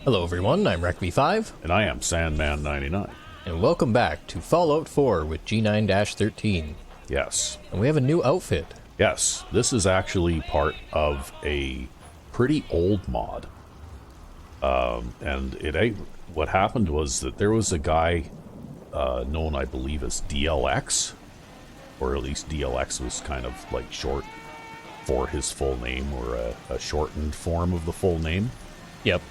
Hello everyone, I'm RecV5, And I am Sandman99. and welcome back to Fallout 4 with G9-13. Yes. And we have a new outfit. Yes, this is actually part of a pretty old mod. What happened was that there was a guy known, I believe, as DLX, or at least DLX was kind of like short for his full name, or a shortened form of the full name. Yep.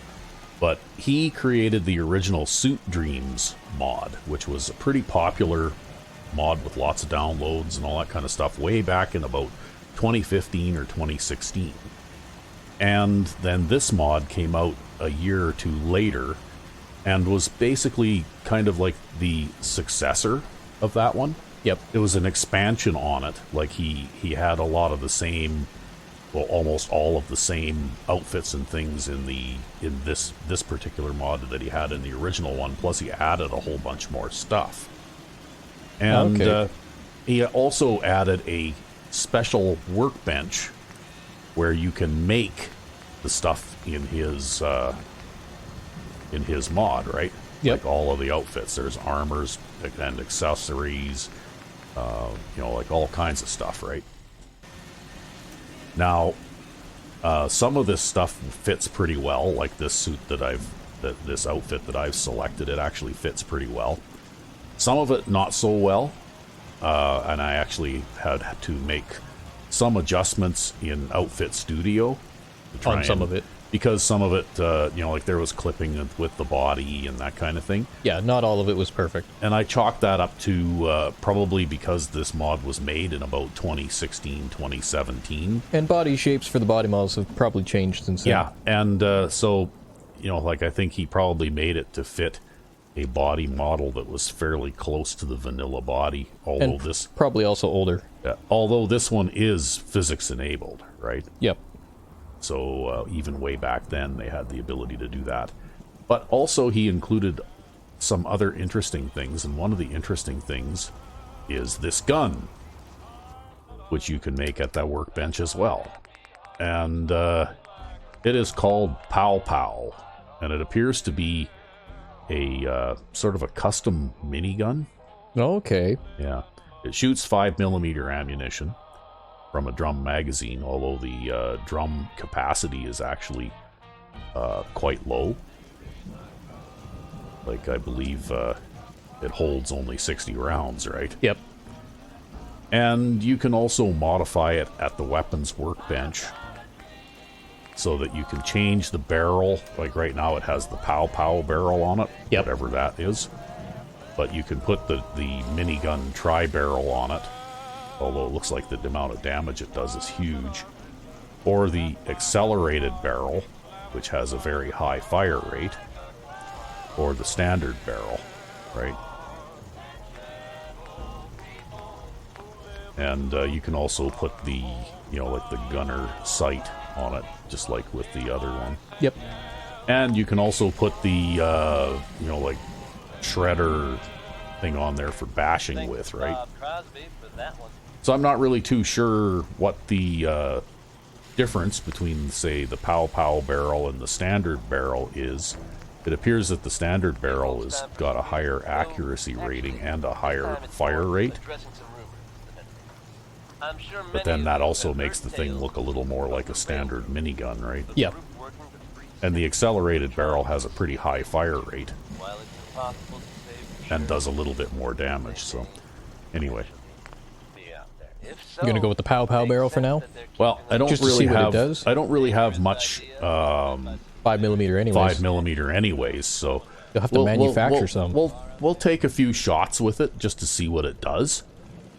But he created the original Suit Dreams mod, which was a pretty popular mod with lots of downloads and all that kind of stuff way back in about 2015 or 2016. And then this mod came out a year or two later and was basically kind of like the successor of that one. Yep. It was an expansion on it. Like he had a lot of the same, well, almost all of the same outfits and things in this particular mod that he had in the original one. Plus, he added a whole bunch more stuff, and he also added a special workbench where you can make the stuff in his mod, right? Yep. Like all of the outfits. There's armors and accessories, like all kinds of stuff, right? Now, some of this stuff fits pretty well, like this suit this outfit that I've selected, it actually fits pretty well. Some of it not so well, and I actually had to make some adjustments in Outfit Studio to try On some of it. because some of it, like there was clipping with the body and that kind of thing. Yeah, not all of it was perfect. And I chalked that up to probably because this mod was made in about 2016, 2017. And body shapes for the body models have probably changed since then. Yeah, and so, I think he probably made it to fit a body model that was fairly close to the vanilla body. Although And probably also older. although this one is physics enabled, right? Yep. So even way back then, they had the ability to do that. But also he included some other interesting things, and one of the interesting things is this gun, which you can make at that workbench as well. And it is called Pow Pow, and it appears to be a sort of a custom minigun. Okay. Yeah. It shoots 5mm ammunition from a drum magazine, although the drum capacity is actually quite low. Like, I believe it holds only 60 rounds, right? Yep. And you can also modify it at the weapons workbench so that you can change the barrel. Like right now it has the Pow Pow barrel on it, Yep. whatever that is. But you can put the minigun tri-barrel on it, although it looks like the amount of damage it does is huge. Or the accelerated barrel, which has a very high fire rate. Or the standard barrel, right? And you can also put the, like the gunner sight on it, just like with the other one. Yep. And you can also put the, like shredder thing on there for bashing with, right? So I'm not really too sure what the difference between, say, the Pow Pow barrel and the standard barrel is. It appears that the standard barrel has got a higher accuracy rating and a higher fire rate. But then that also makes the thing look a little more like a standard minigun, right? Yep. And the accelerated barrel has a pretty high fire rate and does a little bit more damage, so anyway. You're gonna go with the Pow Pow barrel for now? Well, I don't Just to see really what it have does? I don't really have much 5mm anyways. 5mm anyways, so You'll have to manufacture some. We'll take a few shots with it just to see what it does,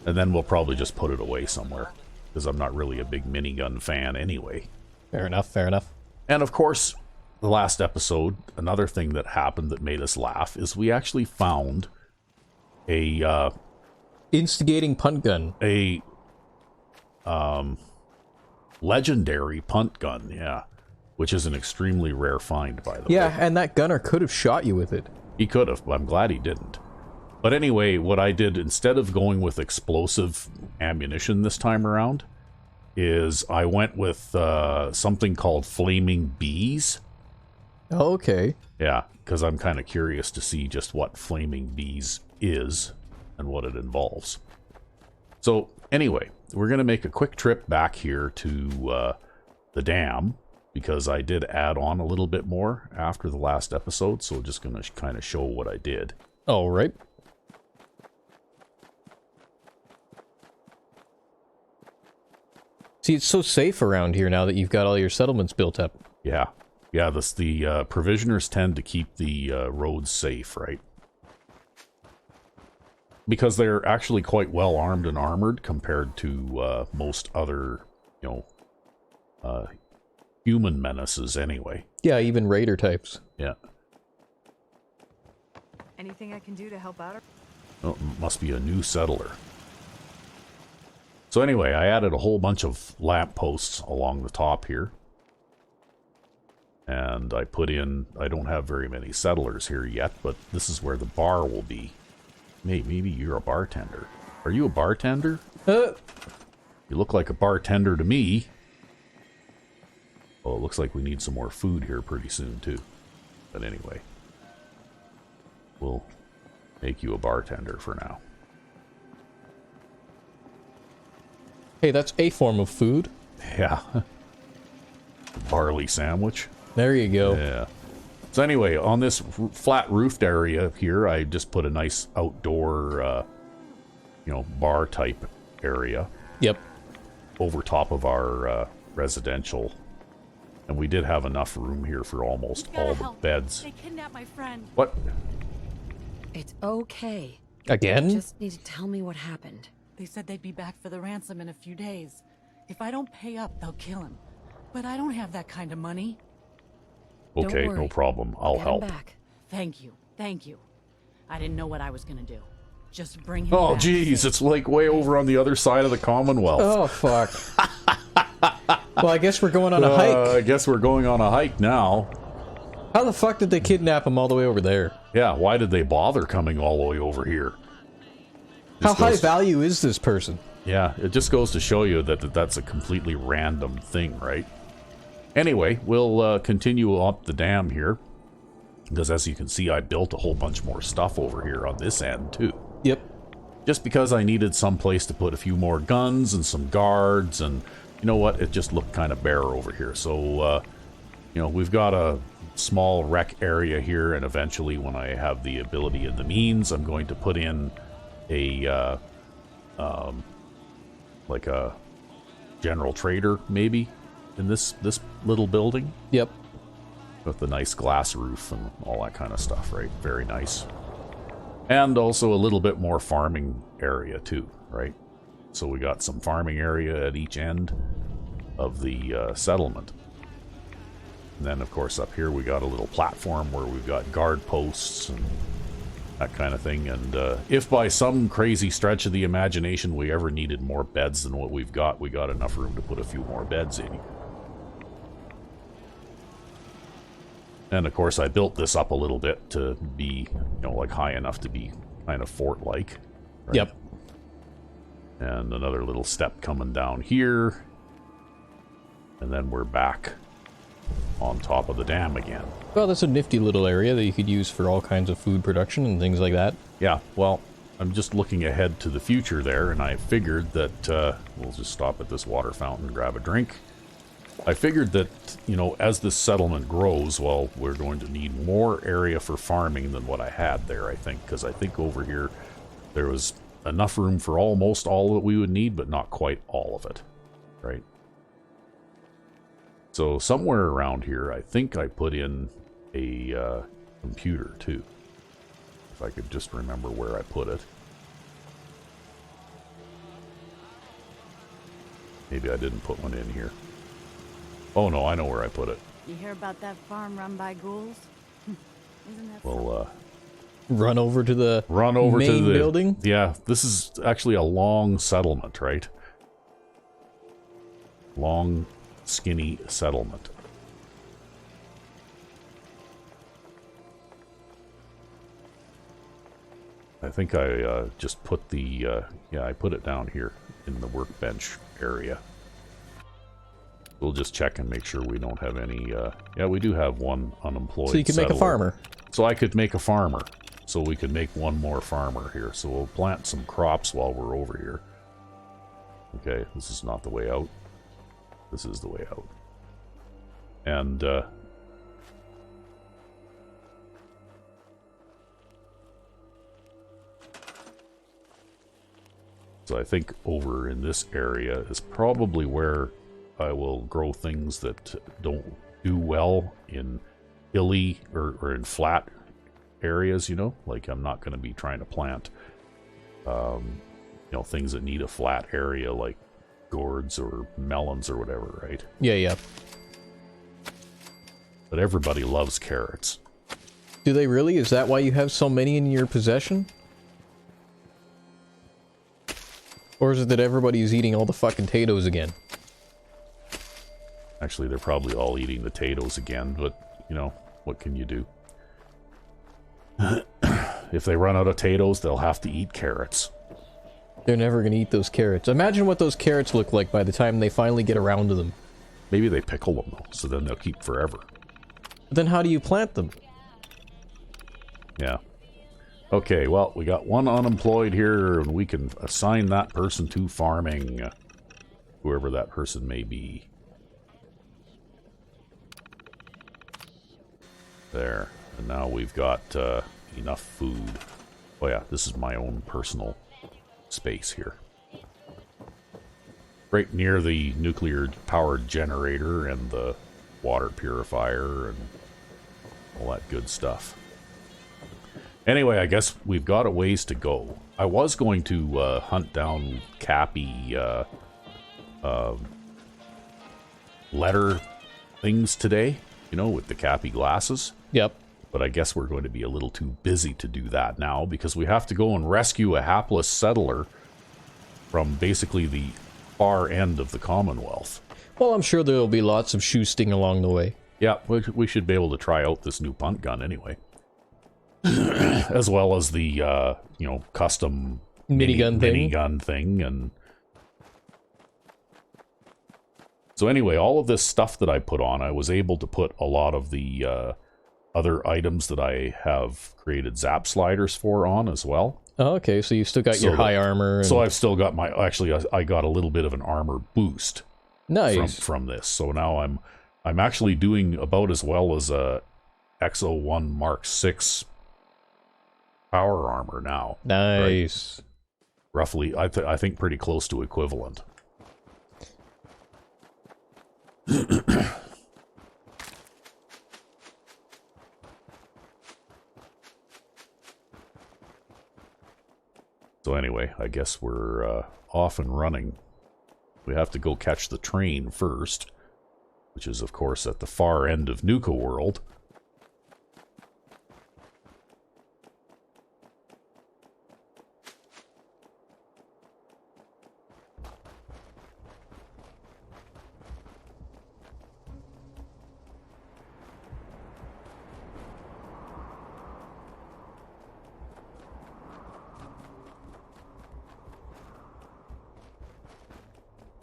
and then we'll probably just put it away somewhere, because I'm not really a big minigun fan anyway. Fair enough, fair enough. And of course, the last episode, another thing that happened that made us laugh is we actually found a Instigating punt gun. legendary punt gun, yeah, which is an extremely rare find, by the way. Yeah, and that gunner could have shot you with it. He could have, but I'm glad he didn't. But anyway, what I did, instead of going with explosive ammunition this time around, is I went with something called Flaming Bees. Oh, okay. Yeah, because I'm kind of curious to see just what flaming bees is and what it involves. So anyway, we're going to make a quick trip back here to the dam, because I did add on a little bit more after the last episode, so just going to kind of show what I did. All right. See, it's so safe around here now that you've got all your settlements built up. Yeah. Yeah, the provisioners tend to keep the roads safe, right? Because they're actually quite well armed and armored compared to most other, human menaces anyway. Yeah, even raider types. Yeah. Anything I can do to help out? Oh, must be a new settler. So anyway, I added a whole bunch of lampposts along the top here. And I put in, I don't have very many settlers here yet, but this is where the bar will be. Maybe you're a bartender. Are you a bartender? You look like a bartender to me. Well, it looks like we need some more food here pretty soon, too. But anyway, we'll make you a bartender for now. Hey, that's a form of food. Yeah. Barley sandwich. There you go. Yeah. So anyway, on this flat roofed area here, I just put a nice outdoor, bar type area. Yep. Over top of our residential. And we did have enough room here for almost all the beds. They kidnapped my friend. What? It's okay. Again? Just need to tell me what happened. They said they'd be back for the ransom in a few days. If I don't pay up, they'll kill him. But I don't have that kind of money. Don't Okay, worry. no problem. I'll Get him help. back. Thank you. Thank you. I didn't know what I was gonna do. Just bring him Oh, back. geez, it's like way over on the other side of the Commonwealth. Oh, fuck. Well, I guess we're going on a hike. I guess we're going on a hike now. How the fuck did they kidnap him all the way over there? Yeah, why did they bother coming all the way over here? How Just high goes- value is this person? Yeah, it just goes to show you that that's a completely random thing, right? Anyway, we'll continue up the dam here. Because as you can see, I built a whole bunch more stuff over here on this end, too. Yep. Just because I needed some place to put a few more guns and some guards, and you know what? It just looked kind of bare over here. So, we've got a small rec area here, and eventually when I have the ability and the means, I'm going to put in a, like a general trader, maybe, in this little building. Yep. With the nice glass roof and all that kind of stuff, right? Very nice. And also a little bit more farming area too, right? So we got some farming area at each end of the settlement. And then, of course, up here we got a little platform where we've got guard posts and that kind of thing. And if by some crazy stretch of the imagination we ever needed more beds than what we've got, we got enough room to put a few more beds in. And of course I built this up a little bit to be, like high enough to be kind of fort-like. Right? Yep. And another little step coming down here. And then we're back on top of the dam again. Well, that's a nifty little area that you could use for all kinds of food production and things like that. Yeah, well, I'm just looking ahead to the future there, and I figured that, we'll just stop at this water fountain and grab a drink. I figured that, as this settlement grows, well, we're going to need more area for farming than what I had there, I think. Because I think over here there was enough room for almost all that we would need, but not quite all of it, right? So somewhere around here, I think I put in a computer, too. If I could just remember where I put it. Maybe I didn't put one in here. Oh no, I know where I put it. You hear about that farm run by ghouls? Isn't that We'll Run over to the main to the building? Yeah, this is actually a long settlement, right? Long, skinny settlement. I think I just put the I put it down here in the workbench area. We'll just check and make sure we don't have any... yeah, we do have one unemployed So you can make a settler. farmer. So I could make a farmer. So we could make one more farmer here. So we'll plant some crops while we're over here. Okay, this is not the way out. This is the way out. And, so I think over in this area is probably where I will grow things that don't do well in hilly or in flat areas, you know? Like, I'm not going to be trying to plant, you know, things that need a flat area like gourds or melons or whatever, right? Yeah. But everybody loves carrots. Do they really? Is that why you have so many in your possession? Or is it that everybody's eating all the fucking potatoes again? Actually, they're probably all eating the potatoes again, but, you know, what can you do? If they run out of potatoes, they'll have to eat carrots. They're never gonna eat those carrots. Imagine what those carrots look like by the time they finally get around to them. Maybe they pickle them, though, so then they'll keep forever. But then how do you plant them? Yeah. Okay, well, we got one unemployed here, and we can assign that person to farming. Whoever that person may be. There. And now we've got enough food. Oh yeah, this is my own personal space here. Right near the nuclear-powered generator and the water purifier and all that good stuff. Anyway, I guess we've got a ways to go. I was going to hunt down Cappy letter things today, you know, with the Cappy glasses. Yep. But I guess we're going to be a little too busy to do that now because we have to go and rescue a hapless settler from basically the far end of the Commonwealth. Well, I'm sure there'll be lots of shoosting along the way. Yeah, we should be able to try out this new punt gun anyway. As well as the, you know, custom minigun thing. And so anyway, all of this stuff that I put on, I was able to put a lot of the other items that I have created zap sliders for on as well. Oh, okay, so you've still got your high armor. And... So I've still got my, actually, I got a little bit of an armor boost. Nice. From this. So now I'm actually doing about as well as a X01 Mark 6 power armor now. Nice. Right? Roughly, I think pretty close to equivalent. So anyway, I guess we're off and running. We have to go catch the train first, which is, of course, at the far end of Nuka-World.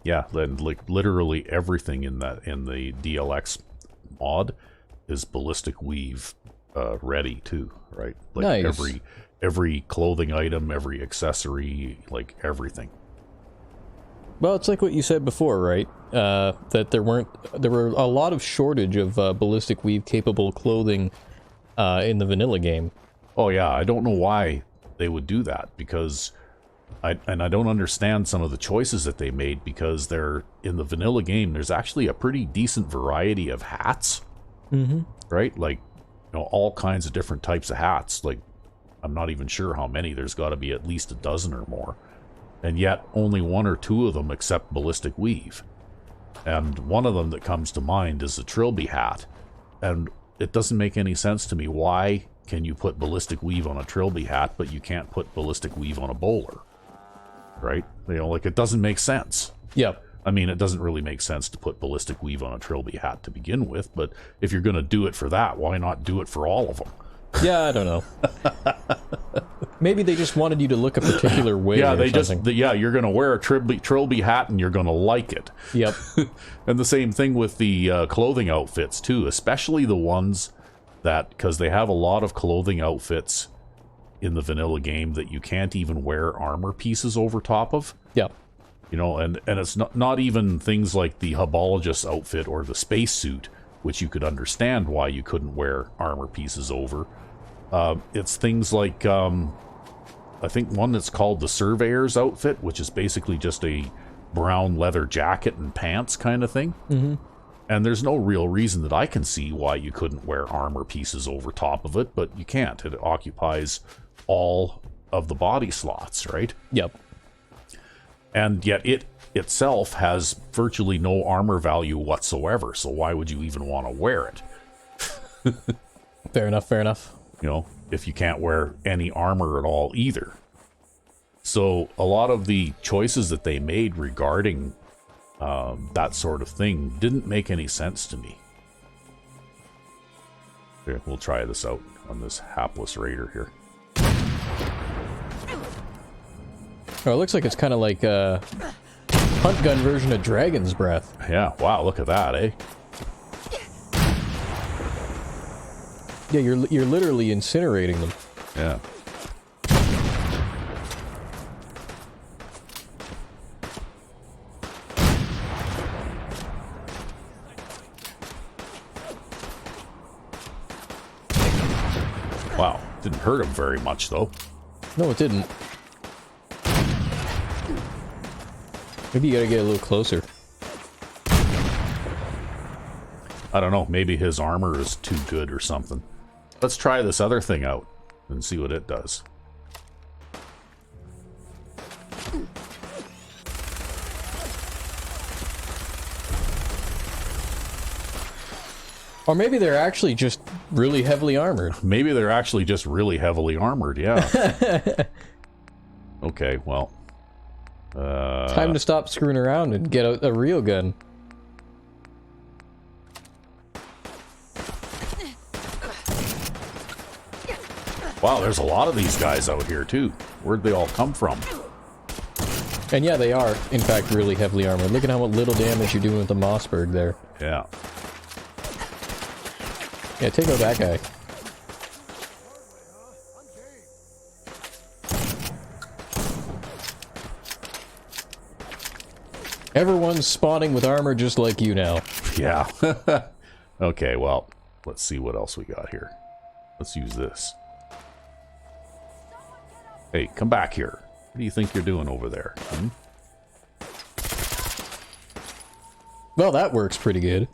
Yeah, then like literally everything in the DLX mod is ballistic weave ready too, right? Like nice. every clothing item, every accessory, like everything. Well, it's like what you said before, right? That there were a lot of shortage of ballistic weave capable clothing in the vanilla game. Oh yeah, I don't know why they would do that, because I don't understand some of the choices that they made, because they're in the vanilla game. There's actually a pretty decent variety of hats, right? Like, you know, all kinds of different types of hats. Like, I'm not even sure how many. There's got to be at least a dozen or more, and yet only one or two of them accept ballistic weave. And one of them that comes to mind is the Trilby hat, and it doesn't make any sense to me. Why can you put ballistic weave on a Trilby hat, but you can't put ballistic weave on a bowler? Right? You know, like, it doesn't make sense. Yep. I mean, it doesn't really make sense to put ballistic weave on a Trilby hat to begin with, but if you're going to do it for that, why not do it for all of them? Yeah, I don't know. Maybe they just wanted you to look a particular way. Yeah, or they something. just you're going to wear a trilby hat and you're going to like it. Yep. And the same thing with the clothing outfits too, especially the ones that, because they have a lot of clothing outfits in the vanilla game that you can't even wear armor pieces over top of. Yep. You know, and it's not even things like the Hubologist outfit or the spacesuit, which you could understand why you couldn't wear armor pieces over. It's things like, I think one that's called the Surveyor's outfit, which is basically just a brown leather jacket and pants kind of thing. Mm-hmm. And there's no real reason that I can see why you couldn't wear armor pieces over top of it, but you can't. It occupies all of the body slots, right? Yep. And yet it itself has virtually no armor value whatsoever, so why would you even want to wear it? Fair enough, fair enough. You know, if you can't wear any armor at all either. So a lot of the choices that they made regarding that sort of thing didn't make any sense to me. Here, we'll try this out on this hapless raider here. Oh, it looks like it's kind of like a hunt gun version of Dragon's Breath. Yeah, wow, look at that, eh? Yeah, you're literally incinerating them. Yeah. Wow, didn't hurt him very much, though. No, it didn't. Maybe you gotta get a little closer. I don't know, maybe his armor is too good or something. Let's try this other thing out and see what it does. Or maybe they're actually just really heavily armored. Maybe they're actually just really heavily armored, yeah. Okay, well. Time to stop screwing around and get a real gun. Wow, there's a lot of these guys out here, too. Where'd they all come from? And yeah, they are, in fact, really heavily armored. Look at how little damage you're doing with the Mossberg there. Yeah. Yeah, take out that guy. Everyone's spawning with armor just like you now. Yeah. Okay, well, let's see what else we got here. Let's use this. Hey, come back here. What do you think you're doing over there? Hmm? Well, that works pretty good.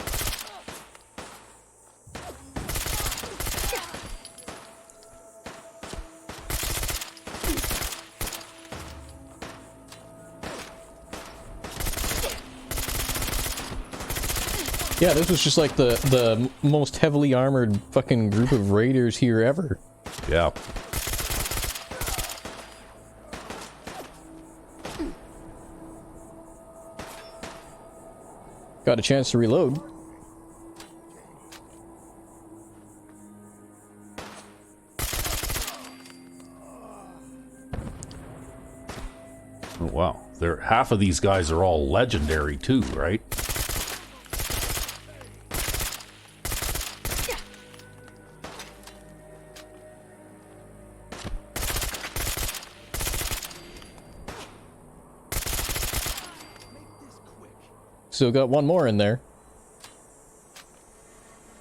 Yeah, this was just like the most heavily armored fucking group of raiders here ever. Yeah. Got a chance to reload. Oh, wow. Half of these guys are all legendary too, right? Still got one more in there.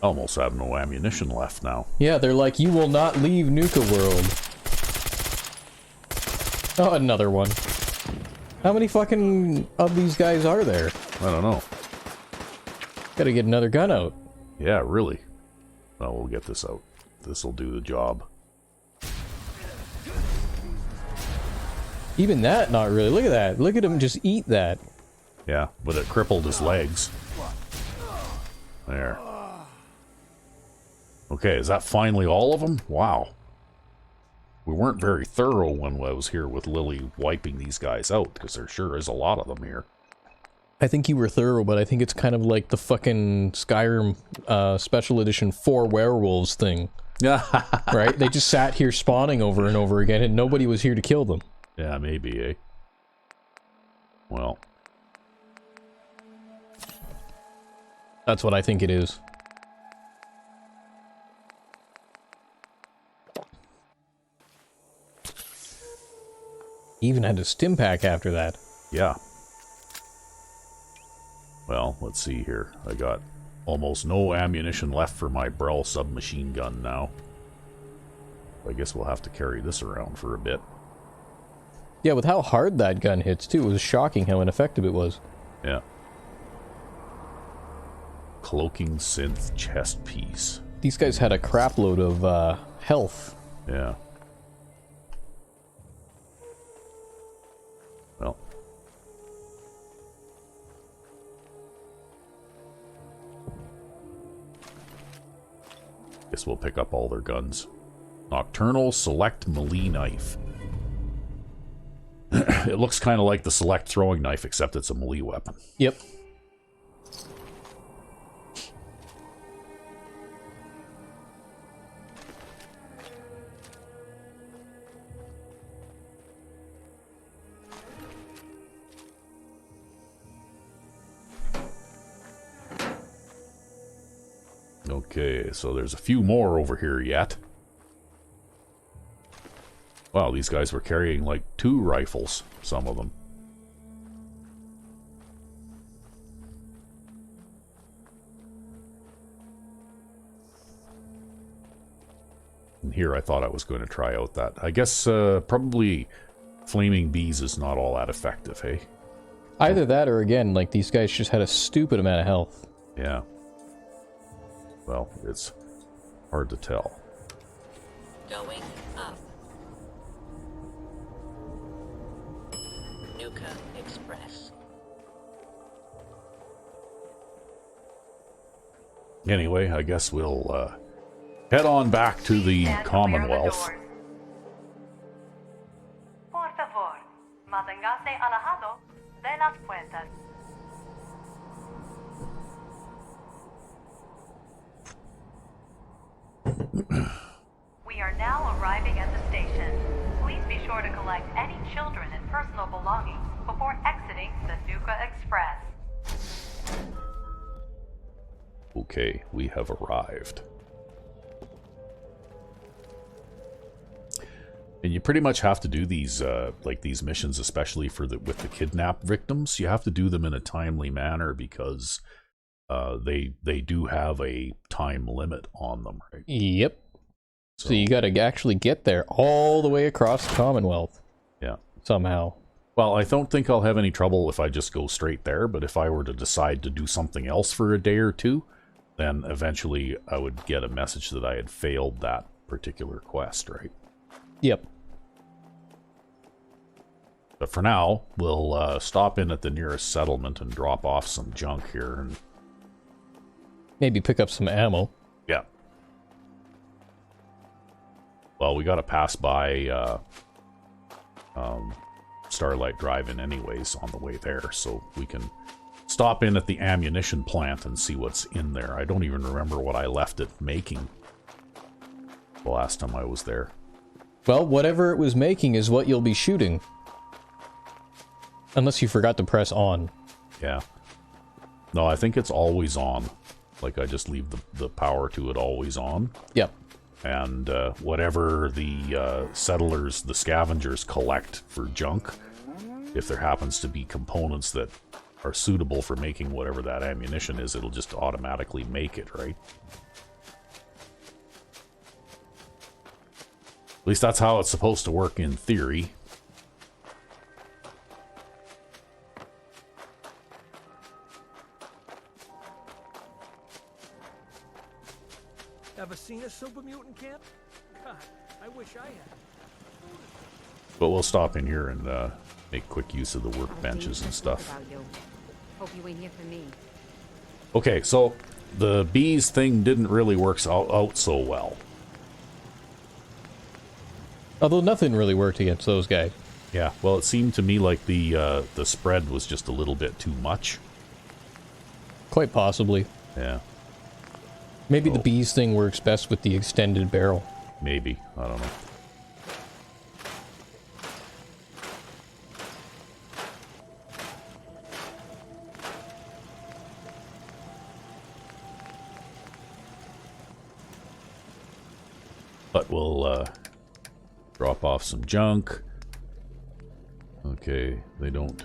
Almost have no ammunition left now. Yeah, they're like, you will not leave Nuka-World. Oh, another one. How many fucking of these guys are there? I don't know. Gotta get another gun out. Yeah, really. Well, we'll get this out. This'll do the job. Even that, not really. Look at that. Look at him just eat that. Yeah, but it crippled his legs. There. Okay, is that finally all of them? Wow. We weren't very thorough when I was here with Lily wiping these guys out, because there sure is a lot of them here. I think you were thorough, but I think it's kind of like the fucking Skyrim Special Edition 4 werewolves thing. Right? They just sat here spawning over and over again, and nobody was here to kill them. Yeah, maybe, eh? Well. That's what I think it is. Even had a stim pack after that. Yeah. Well, let's see here. I got almost no ammunition left for my Brell submachine gun now. I guess we'll have to carry this around for a bit. Yeah, with how hard that gun hits, too, it was shocking how ineffective it was. Yeah. Cloaking synth chest piece. These guys had a crap load of health. Yeah. Well. Guess we'll pick up all their guns. Nocturnal Select Melee Knife. It looks kind of like the Select Throwing Knife, except it's a melee weapon. Yep. Okay, so there's a few more over here yet. Wow, these guys were carrying like 2 rifles, some of them. And here I thought I was going to try out that. I guess probably Flaming Bees is not all that effective, hey? Either that or, again, like, these guys just had a stupid amount of health. Yeah. Well, it's hard to tell. Going up. Nuka Express. Anyway, I guess we'll head on back to the Commonwealth. Por favor, manténgase alejado de las puertas. We are now arriving at the station. Please be sure to collect any children and personal belongings before exiting the Nuka Express. Okay, we have arrived. And you pretty much have to do these, like these missions, especially for with the kidnapped victims. You have to do them in a timely manner because they do have a time limit on them, right? Yep. So you gotta actually get there all the way across the Commonwealth. Yeah. Somehow. Well, I don't think I'll have any trouble if I just go straight there, but if I were to decide to do something else for a day or two, then eventually I would get a message that I had failed that particular quest, right? Yep. But for now, we'll stop in at the nearest settlement and drop off some junk here. And maybe pick up some ammo. yeah. Well, we got to pass by Starlight Drive-In anyways on the way there, so we can stop in at the ammunition plant and see what's in there. I don't even remember what I left it making the last time I was there. Well, whatever it was making is what you'll be shooting. Unless you forgot to press on. Yeah. No, I think it's always on. Like, I just leave the power to it always on. Yep. And whatever the settlers, the scavengers collect for junk, if there happens to be components that are suitable for making whatever that ammunition is, it'll just automatically make it, right? At least that's how it's supposed to work in theory. Ever seen a super mutant camp? God, I wish I had. But we'll stop in here and make quick use of the workbenches and stuff. Hope you ain't here for me. Okay, so the bees thing didn't really work out so well. Although nothing really worked against those guys. Yeah, well, it seemed to me like the spread was just a little bit too much. Quite possibly. Yeah. Maybe the Oh. bees thing works best with the extended barrel. Maybe. I don't know. But we'll drop off some junk. Okay, they don't...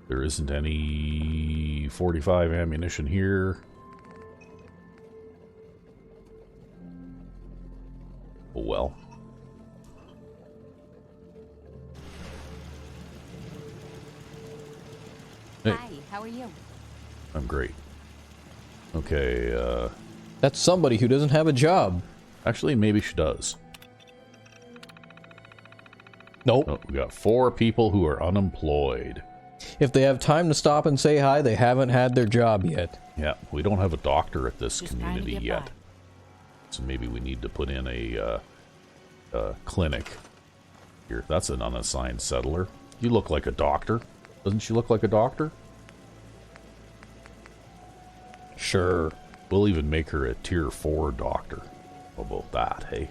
There isn't any 45 ammunition here. Oh well. Hey. Hi, how are you? I'm great. Okay, That's somebody who doesn't have a job. actually maybe she does. Nope. Oh, we got 4 people who are unemployed. If they have time to stop and say hi, they haven't had their job yet. Yeah, we don't have a doctor at this Just trying to community get yet. by. So maybe we need to put in a clinic. Here, that's an unassigned settler. You look like a doctor. Doesn't she look like a doctor? Sure. We'll even make her a tier 4 doctor. How about that, hey?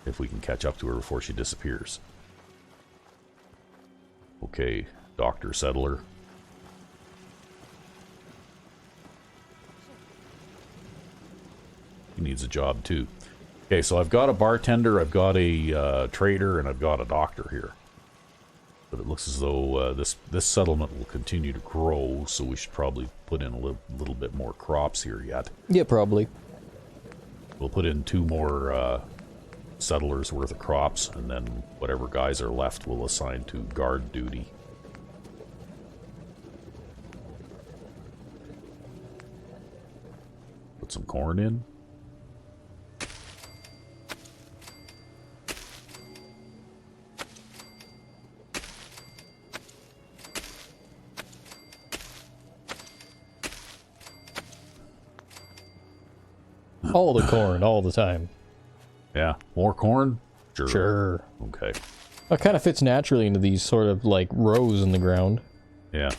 If we can catch up to her before she disappears. Okay, Dr. Settler. He needs a job too. Okay, so I've got a bartender, I've got a trader, and I've got a doctor here. But it looks as though this settlement will continue to grow, so we should probably put in a little bit more crops here yet. Yeah, probably. We'll put in 2 more settlers worth of crops, and then whatever guys are left we'll assign to guard duty. Put some corn in. All the corn, all the time. Yeah, more corn? Sure. Okay. That kind of fits naturally into these sort of like rows in the ground. Yeah.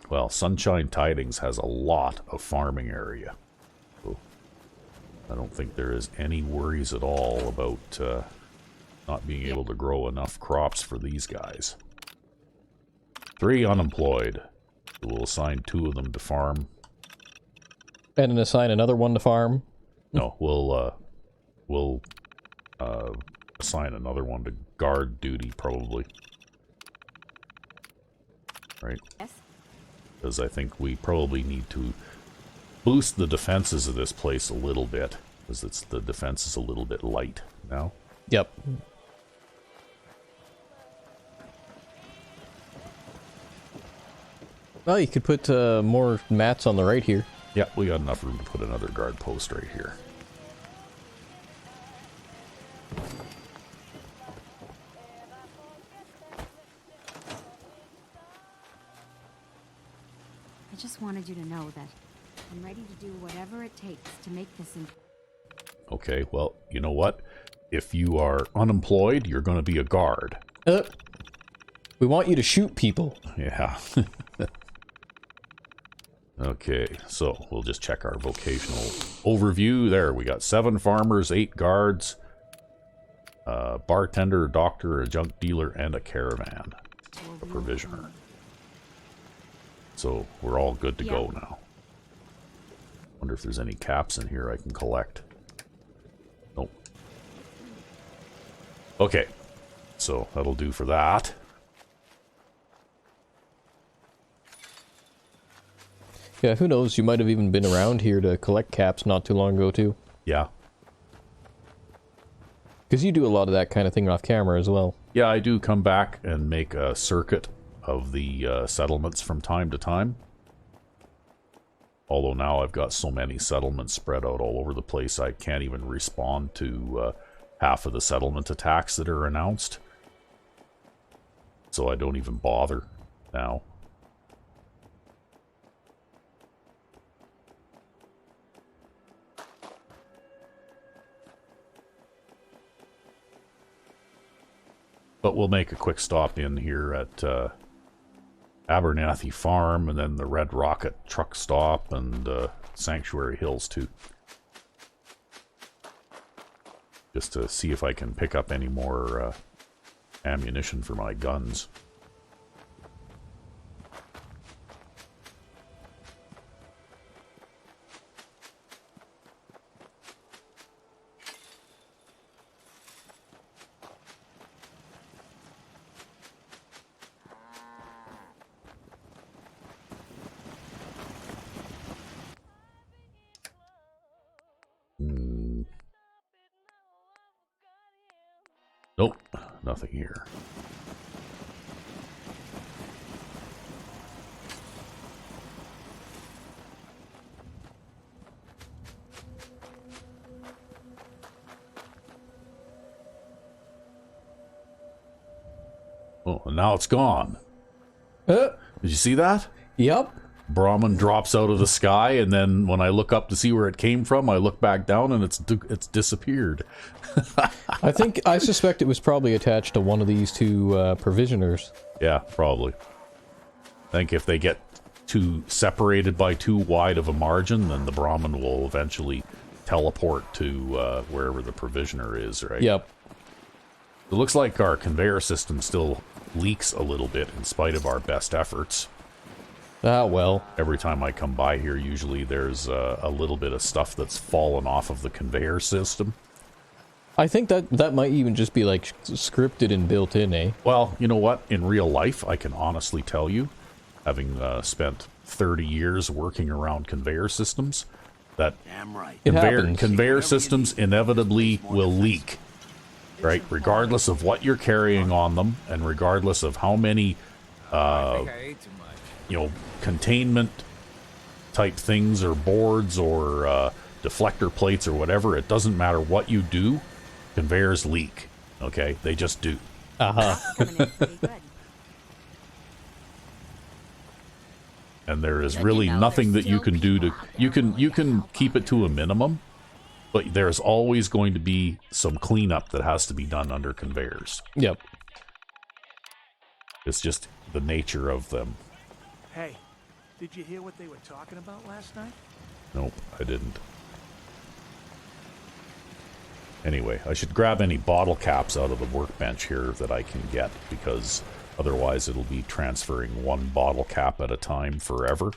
Well, Sunshine Tidings has a lot of farming area. So I don't think there is any worries at all about not being able to grow enough crops for these guys. 3 unemployed. We'll assign 2 of them to farm. And then assign another one to farm. No, we'll assign another one to guard duty, probably. Right? Yes? Because I think we probably need to boost the defenses of this place a little bit. Because the defense is a little bit light now. Yep. Well, you could put more mats on the right here. Yeah, we got enough room to put another guard post right here. I just wanted you to know that I'm ready to do whatever it takes to make this Okay, well, you know what? If you are unemployed, you're going to be a guard. We want you to shoot people. Yeah. Okay, so we'll just check our vocational overview. There, we got 7 farmers, 8 guards, a bartender, a doctor, a junk dealer, and a caravan, a provisioner. So we're all good to go now. Wonder if there's any caps in here I can collect. Nope. Okay, so that'll do for that. Yeah, who knows? You might have even been around here to collect caps not too long ago, too. Yeah. Because you do a lot of that kind of thing off camera as well. Yeah, I do come back and make a circuit of the settlements from time to time. Although now I've got so many settlements spread out all over the place, I can't even respond to half of the settlement attacks that are announced. So I don't even bother now. But we'll make a quick stop in here at Abernathy Farm, and then the Red Rocket truck stop, and Sanctuary Hills too. Just to see if I can pick up any more ammunition for my guns. Nope, nothing here. Oh, and now it's gone. Did you see that? Yep. Brahman drops out of the sky, and then when I look up to see where it came from, I look back down and it's disappeared. I suspect it was probably attached to one of these two provisioners. Yeah, probably. I think if they get too separated by too wide of a margin, then the Brahman will eventually teleport to wherever the provisioner is, right? Yep. It looks like our conveyor system still leaks a little bit in spite of our best efforts. Ah, well. Every time I come by here, usually there's a little bit of stuff that's fallen off of the conveyor system. I think that might even just be like scripted and built in, eh? Well, you know what? In real life, I can honestly tell you, having spent 30 years working around conveyor systems, that conveyor systems inevitably will leak, right? Regardless of what you're carrying on them, and regardless of how many, containment type things or boards or deflector plates or whatever, it doesn't matter what you do, conveyors leak. Okay, they just do. And there is really nothing that you can do to you can keep it to a minimum, but there's always going to be some cleanup that has to be done under conveyors. Yep. It's just the nature of them. Hey, did you hear what they were talking about last night? Nope, I didn't. Anyway, I should grab any bottle caps out of the workbench here that I can get, because otherwise it'll be transferring one bottle cap at a time forever.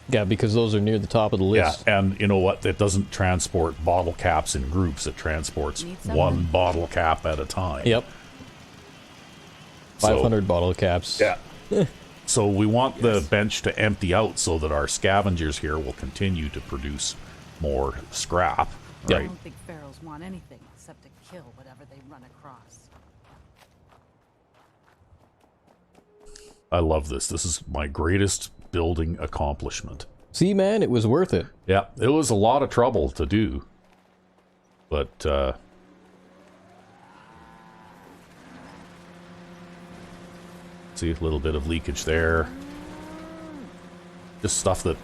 Yeah, because those are near the top of the list. Yeah, and you know what? It doesn't transport bottle caps in groups. It transports one bottle cap at a time. Yep. 500 bottle caps. Yeah. So we want the bench to empty out so that our scavengers here will continue to produce more scrap. Right? I don't think pharaohs want anything except to kill whatever they run across. I love this. This is my greatest building accomplishment. See, man, it was worth it. Yeah, it was a lot of trouble to do. But, see, a little bit of leakage there. Just stuff that...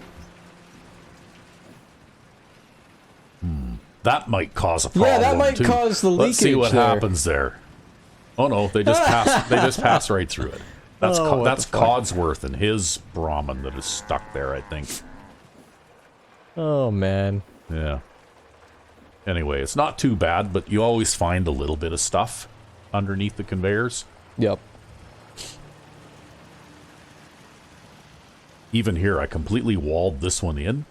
That might cause a problem. Yeah, that might cause the leakage. Let's see what happens there. Oh no, they just pass. They just pass right through it. That's that's Codsworth and his Brahmin that is stuck there, I think. Oh man. Yeah. Anyway, it's not too bad, but you always find a little bit of stuff underneath the conveyors. Yep. Even here, I completely walled this one in.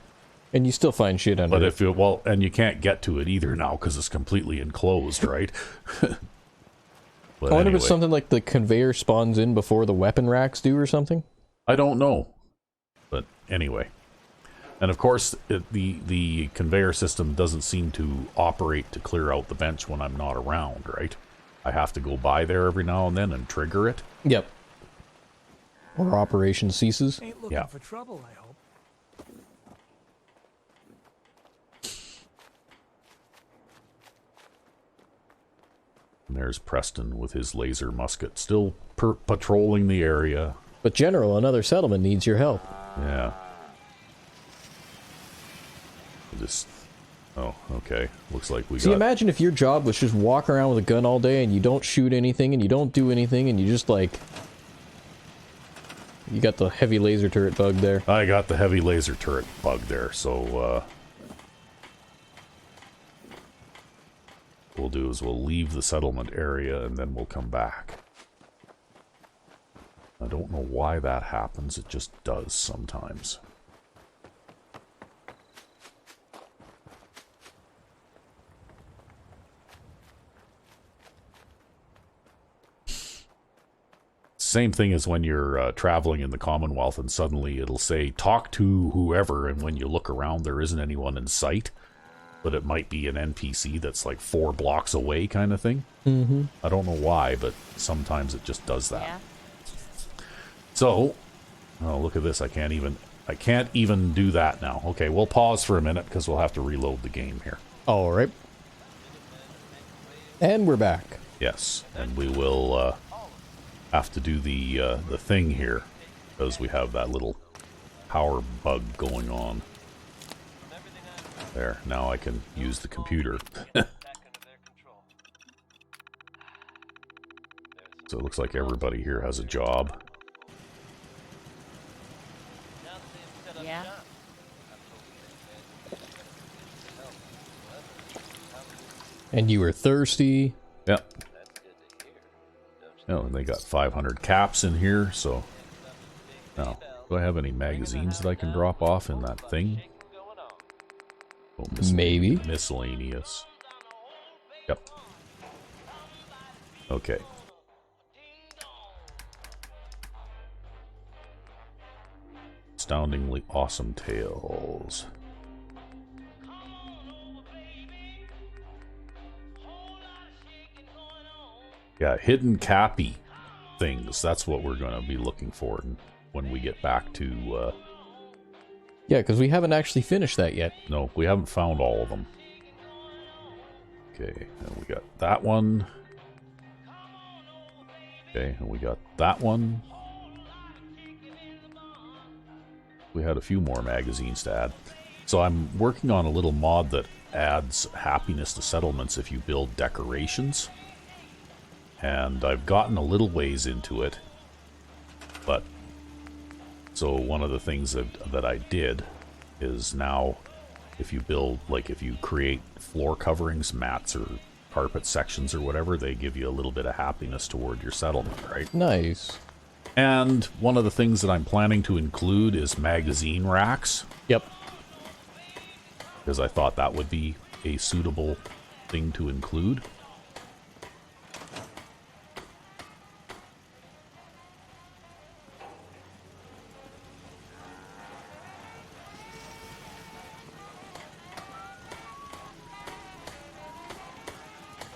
And you still find shit under But it. if you, well, and you can't get to it either now because it's completely enclosed, right? I wonder if it's something like the conveyor spawns in before the weapon racks do or something? I don't know. But anyway. And of course, the conveyor system doesn't seem to operate to clear out the bench when I'm not around, right? I have to go by there every now and then and trigger it. Yep. Or operation ceases. Ain't looking for trouble, I hope. And there's Preston with his laser musket, still patrolling the area. But General, another settlement needs your help. Yeah. Just Oh, okay. Looks like we See, got... imagine if your job was just walk around with a gun all day and you don't shoot anything and you don't do anything and you just like... You got the heavy laser turret bug there. I got the heavy laser turret bug there, so what we'll do is we'll leave the settlement area and then we'll come back. I don't know why that happens, it just does sometimes. Same thing as when you're traveling in the Commonwealth and suddenly it'll say, talk to whoever, and when you look around there isn't anyone in sight, but it might be an NPC that's like 4 blocks away kind of thing. Mm-hmm. I don't know why, but sometimes it just does that. Yeah. So, oh, look at this, I can't even do that now. Okay, we'll pause for a minute because we'll have to reload the game here. Alright. And we're back. Yes, and we will have to do the thing here because we have that little power bug going on. There, now I can use the computer. So it looks like everybody here has a job. Yeah. And you were thirsty. Yep. Oh, and they got 500 caps in here, so... Now, do I have any magazines that I can drop off in that thing? Oh, Maybe. Miscellaneous. Yep. Okay. Astoundingly awesome tales. Yeah, hidden cappy things. That's what we're going to be looking for when we get back to... Yeah, because we haven't actually finished that yet. No, we haven't found all of them. Okay, and we got that one. Okay, and we got that one. We had a few more magazines to add. So I'm working on a little mod that adds happiness to settlements if you build decorations. And I've gotten a little ways into it. But, so one of the things that I did is now, if you build, like if you create floor coverings, mats, or carpet sections or whatever, they give you a little bit of happiness toward your settlement, right? Nice. And one of the things that I'm planning to include is magazine racks. Yep. Because I thought that would be a suitable thing to include.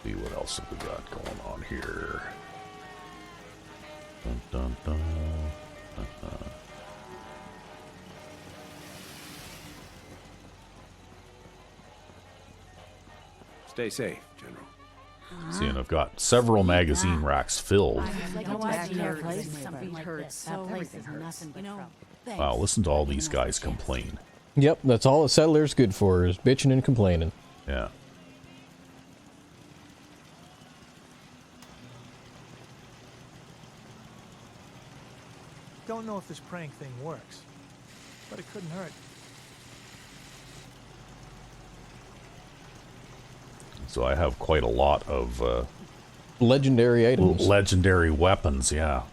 See what else have we got going on here. Dun, dun, dun. Dun, dun. Stay safe, General. See, and I've got several magazine racks filled. Wow, listen to all these guys complain. Yep, that's all a settler's good for, is bitching and complaining. Yeah. Don't know if this prank thing works, but it couldn't hurt. So I have quite a lot of legendary items. Legendary weapons, yeah.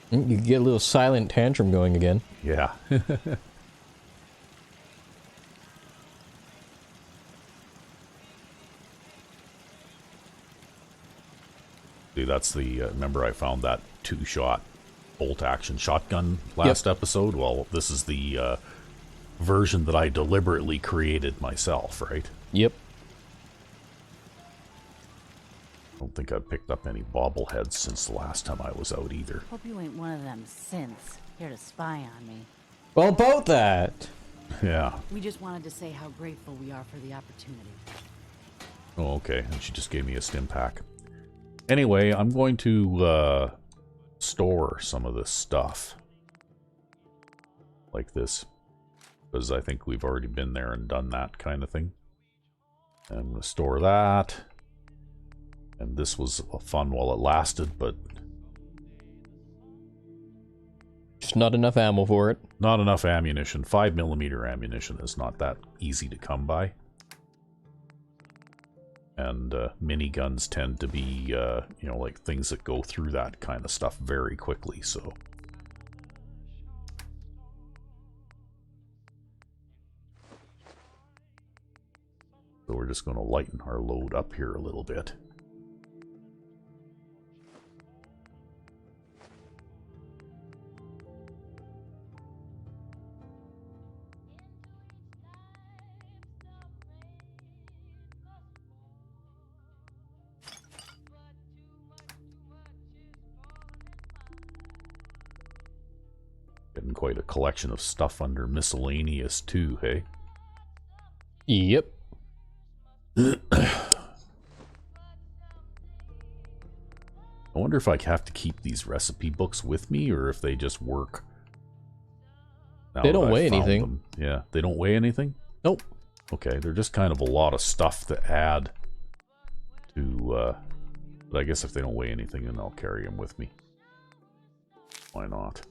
You can get a little silent tantrum going again. Yeah. See, that's the, remember I found that 2-shot bolt-action shotgun last episode? Well, this is the version that I deliberately created myself, right? Yep. I don't think I've picked up any bobbleheads since the last time I was out either. Hope you ain't one of them synths here to spy on me. Well, about that. Yeah. We just wanted to say how grateful we are for the opportunity. Oh, okay. And she just gave me a stim pack. Anyway, I'm going to store some of this stuff. Like this because I think we've already been there and done that kind of thing. And I'm going to store that. And this was fun while it lasted, but just not enough ammo for it. Not enough ammunition. 5mm ammunition is not that easy to come by. And miniguns tend to be, you know, like things that go through that kind of stuff very quickly, so. So we're just going to lighten our load up here a little bit. Getting quite a collection of stuff under miscellaneous too, hey? Yep. I wonder if I have to keep these recipe books with me, or if they just work. They don't weigh anything. Them. Yeah, they don't weigh anything? Nope. Okay, they're just kind of a lot of stuff to add to, but I guess if they don't weigh anything, then I'll carry them with me. Why not?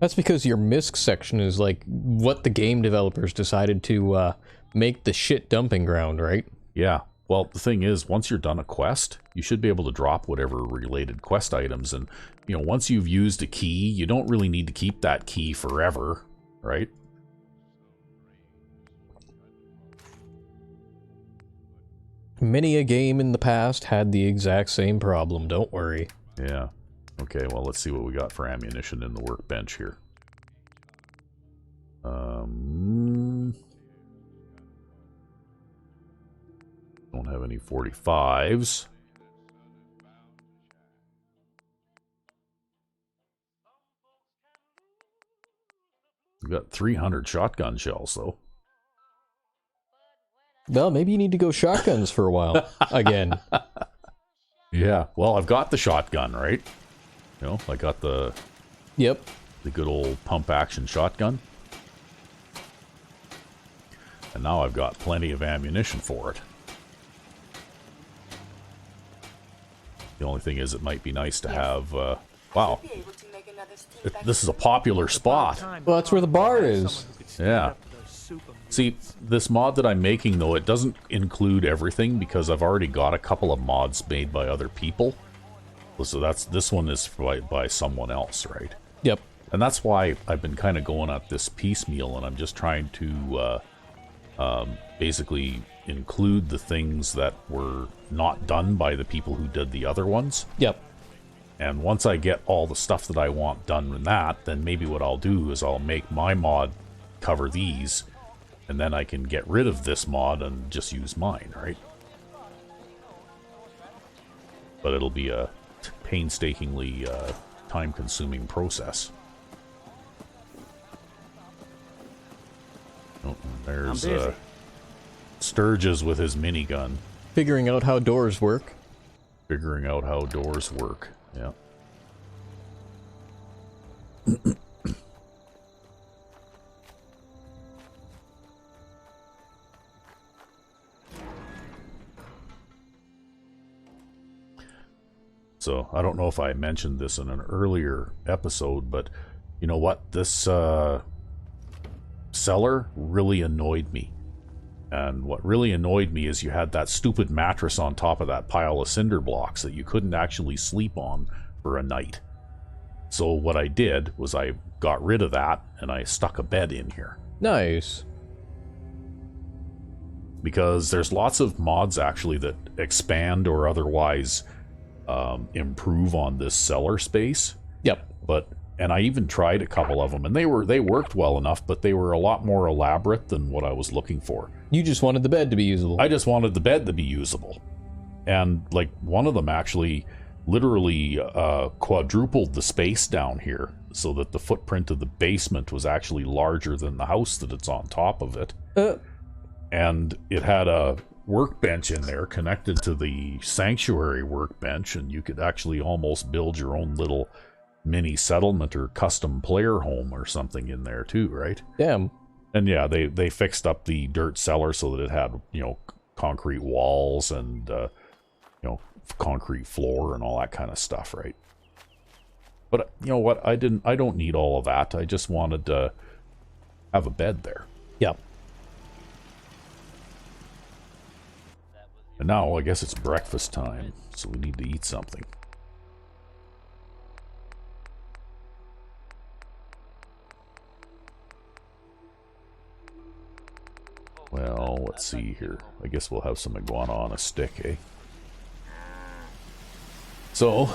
That's because your MISC section is like what the game developers decided to make the shit dumping ground, right? Yeah. Well, the thing is, once you're done a quest, you should be able to drop whatever related quest items. And, you know, once you've used a key, you don't really need to keep that key forever, right? Many a game in the past had the exact same problem, don't worry. Yeah. Okay, well, let's see what we got for ammunition in the workbench here. Don't have any 45s. We've got 300 shotgun shells, though. Well, maybe you need to go shotguns for a while again. Yeah, well, I've got the shotgun, right? You know, I got the good old pump action shotgun. And now I've got plenty of ammunition for it. The only thing is, it might be nice to have, wow. This is a popular spot. Well, that's where the bar is. Yeah. See, this mod that I'm making, though, it doesn't include everything because I've already got a couple of mods made by other people. So this one is by someone else, right? Yep. And that's why I've been kind of going at this piecemeal, and I'm just trying to basically include the things that were not done by the people who did the other ones. Yep. And once I get all the stuff that I want done in that, then maybe what I'll do is I'll make my mod cover these, and then I can get rid of this mod and just use mine, right? But it'll be a painstakingly time-consuming process. Oh, there's Sturgis with his minigun. Figuring out how doors work. Figuring out how doors work, yeah. So, I don't know if I mentioned this in an earlier episode, but you know what? This cellar really annoyed me. And what really annoyed me is you had that stupid mattress on top of that pile of cinder blocks that you couldn't actually sleep on for a night. So what I did was I got rid of that and I stuck a bed in here. Nice. Because there's lots of mods actually that expand or otherwise improve on this cellar space. Yep. And I even tried a couple of them, and they worked well enough, but they were a lot more elaborate than what I was looking for. You just wanted the bed to be usable. I just wanted the bed to be usable. And, like, one of them actually literally quadrupled the space down here so that the footprint of the basement was actually larger than the house that it's on top of it. And it had a workbench in there connected to the sanctuary workbench, and you could actually almost build your own little mini settlement or custom player home or something in there too, right? Damn. And yeah, they fixed up the dirt cellar so that it had, you know, concrete walls and, you know, concrete floor and all that kind of stuff, right? But you know what? I don't need all of that. I just wanted to have a bed there. Yep. And now I guess it's breakfast time, so we need to eat something. Well, let's see here. I guess we'll have some iguana on a stick, eh? So,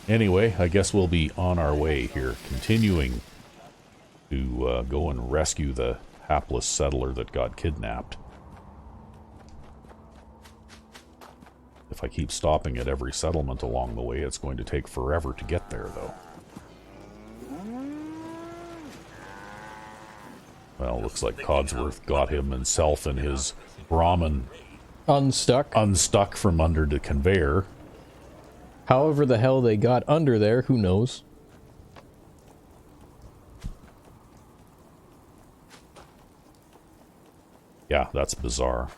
anyway, I guess we'll be on our way here, continuing to go and rescue the hapless settler that got kidnapped. If I keep stopping at every settlement along the way, it's going to take forever to get there, though. Well, looks like Codsworth got himself and his Brahmin unstuck from under the conveyor. However the hell they got under there, who knows? Yeah, that's bizarre.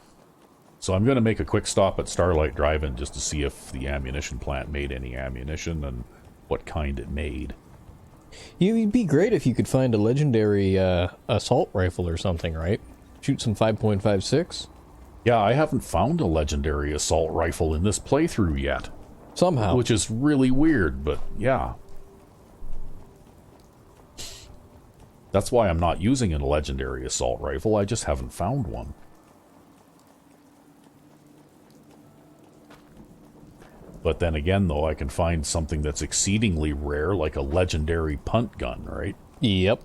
So I'm going to make a quick stop at Starlight Drive-In just to see if the ammunition plant made any ammunition and what kind it made. It'd be great if you could find a legendary assault rifle or something, right? Shoot some 5.56? Yeah, I haven't found a legendary assault rifle in this playthrough yet. Somehow. Which is really weird, but yeah. That's why I'm not using a legendary assault rifle, I just haven't found one. But then again, though, I can find something that's exceedingly rare, like a legendary punt gun, right? Yep.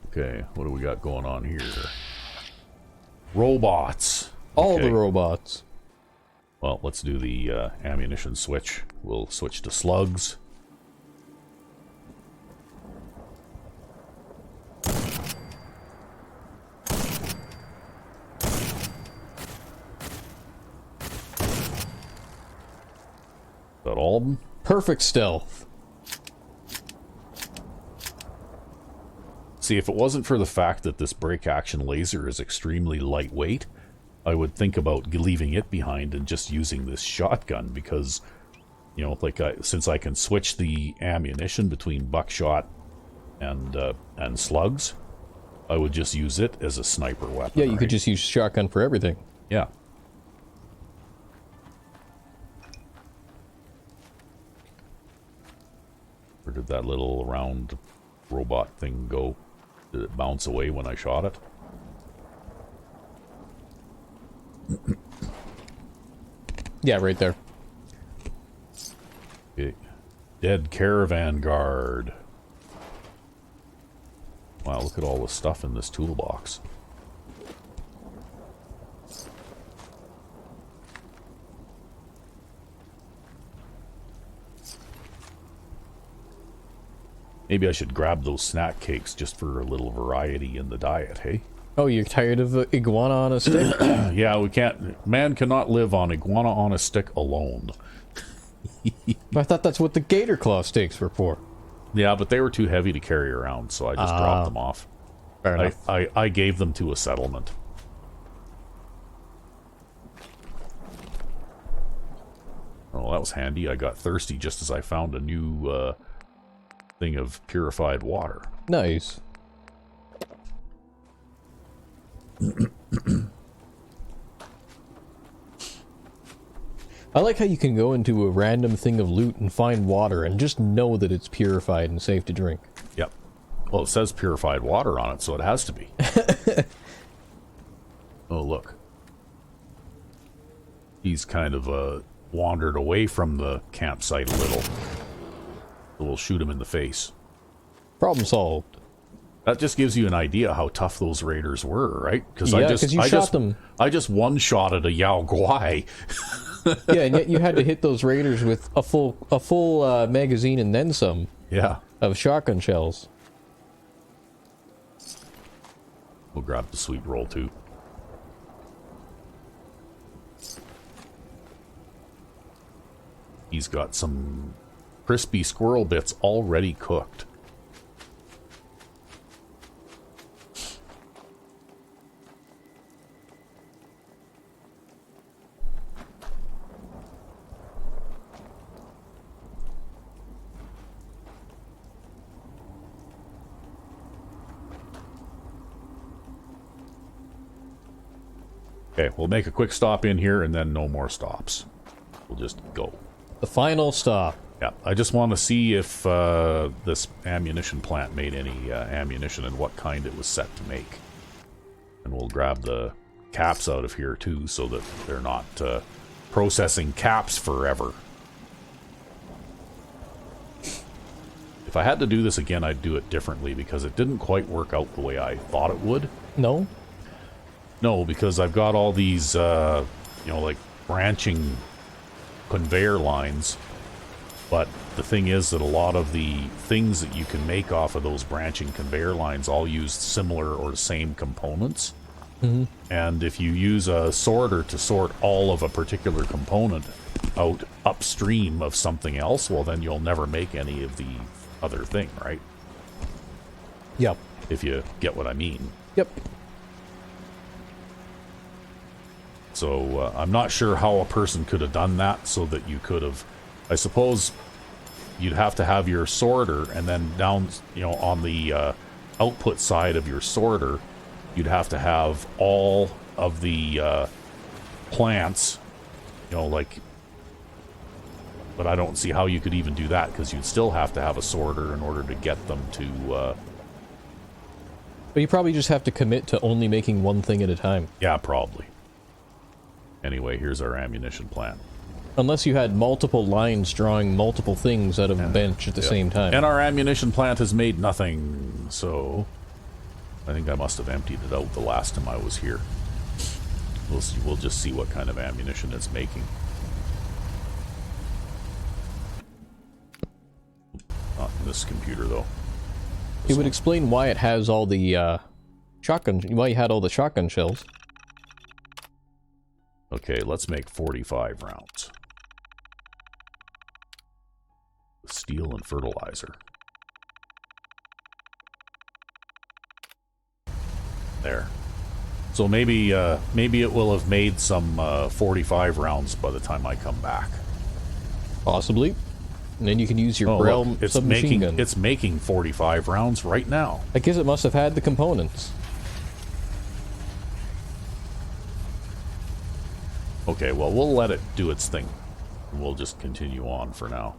Okay, what do we got going on here? Robots. All Okay. the robots. Well, let's do the ammunition switch. We'll switch to slugs. Is that all of them? Perfect stealth. See, if it wasn't for the fact that this break-action laser is extremely lightweight, I would think about leaving it behind and just using this shotgun because, you know, like since I can switch the ammunition between buckshot and slugs, I would just use it as a sniper weapon. Yeah, you right? could just use shotgun for everything. Yeah. Where did that little round robot thing go? Did it bounce away when I shot it? Yeah, right there. Okay. Dead caravan guard. Wow, look at all the stuff in this toolbox. Maybe I should grab those snack cakes just for a little variety in the diet, hey? Oh, you're tired of iguana on a stick? Yeah, we can't... Man cannot live on iguana on a stick alone. I thought that's what the gator claw steaks were for. Yeah, but they were too heavy to carry around, so I just dropped them off. Fair enough. I gave them to a settlement. Oh, that was handy. I got thirsty just as I found a new thing of purified water. Nice. I like how you can go into a random thing of loot and find water and just know that it's purified and safe to drink. Yep. Well, it says purified water on it, so it has to be. Oh, look. He's kind of wandered away from the campsite a little. So we'll shoot him in the face. Problem solved. That just gives you an idea how tough those raiders were, right? Because Yeah, 'cause you shot them. I just one-shotted a Yao Guai. Yeah, and yet you had to hit those raiders with a full magazine and then some. Yeah. Of shotgun shells. We'll grab the sweet roll too. He's got some crispy squirrel bits already cooked. Okay, we'll make a quick stop in here and then no more stops. We'll just go. The final stop. Yeah, I just want to see if this ammunition plant made any ammunition and what kind it was set to make. And we'll grab the caps out of here too so that they're not processing caps forever. If I had to do this again, I'd do it differently because it didn't quite work out the way I thought it would. No? No, because I've got all these, you know, like branching conveyor lines. But the thing is that a lot of the things that you can make off of those branching conveyor lines all use similar or same components. Mm-hmm. And if you use a sorter to sort all of a particular component out upstream of something else, well, then you'll never make any of the other thing, right? Yep. If you get what I mean. Yep. So I'm not sure how a person could have done that so that you could have... I suppose you'd have to have your sorter, and then down, you know, on the output side of your sorter, you'd have to have all of the plants, you know, like... But I don't see how you could even do that, because you'd still have to have a sorter in order to get them to... But you probably just have to commit to only making one thing at a time. Yeah, probably. Anyway, here's our ammunition plant. Unless you had multiple lines drawing multiple things out of a bench at the same time. And our ammunition plant has made nothing, so... I think I must have emptied it out the last time I was here. We'll see, we'll just see what kind of ammunition it's making. Not in this computer, though. It would explain why it has all the why you had all the shotgun shells. Okay, let's make 45 rounds. Steel and fertilizer. There. So maybe maybe it will have made some 45 rounds by the time I come back. Possibly. And then you can use your Braille it's submachine gun. It's making 45 rounds right now. I guess it must have had the components. Okay, well, we'll let it do its thing. We'll just continue on for now.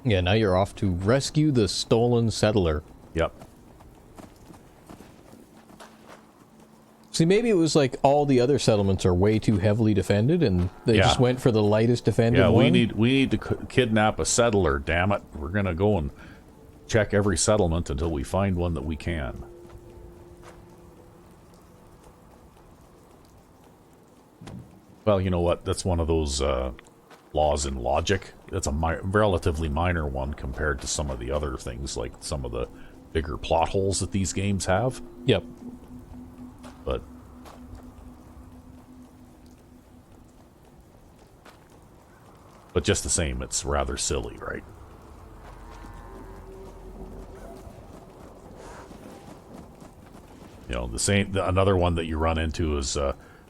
Yeah, now you're off to rescue the stolen settler. Yep. See, maybe it was like all the other settlements are way too heavily defended, and they just went for the lightest defended one. Yeah, we need to kidnap a settler, damn it. We're gonna go and check every settlement until we find one that we can. Well, you know what? That's one of those laws in logic. It's a relatively minor one compared to some of the other things, like some of the bigger plot holes that these games have. Yep. But just the same, it's rather silly, right? You know, another one that you run into is,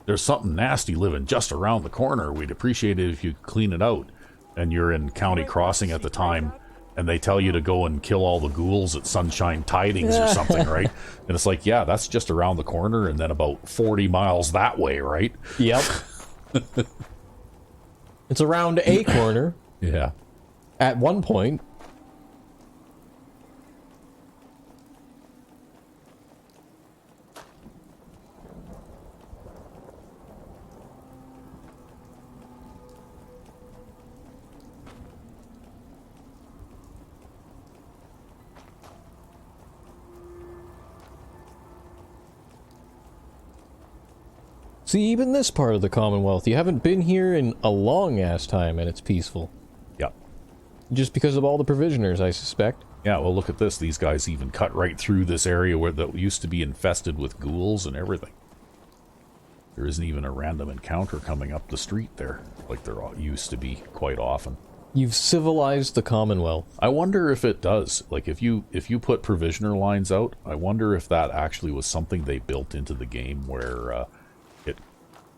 there's something nasty living just around the corner. We'd appreciate it if you clean it out. And you're in County Crossing at the time, and they tell you to go and kill all the ghouls at Sunshine Tidings or something, right? And it's like, yeah, that's just around the corner and then about 40 miles that way, right? Yep. It's around a corner. Yeah. At one point. See, even this part of the Commonwealth, you haven't been here in a long-ass time, and it's peaceful. Yeah. Just because of all the provisioners, I suspect. Yeah, well, look at this. These guys even cut right through this area where that used to be infested with ghouls and everything. There isn't even a random encounter coming up the street there, like there used to be quite often. You've civilized the Commonwealth. I wonder if it does. Like, if you put provisioner lines out, I wonder if that actually was something they built into the game where it,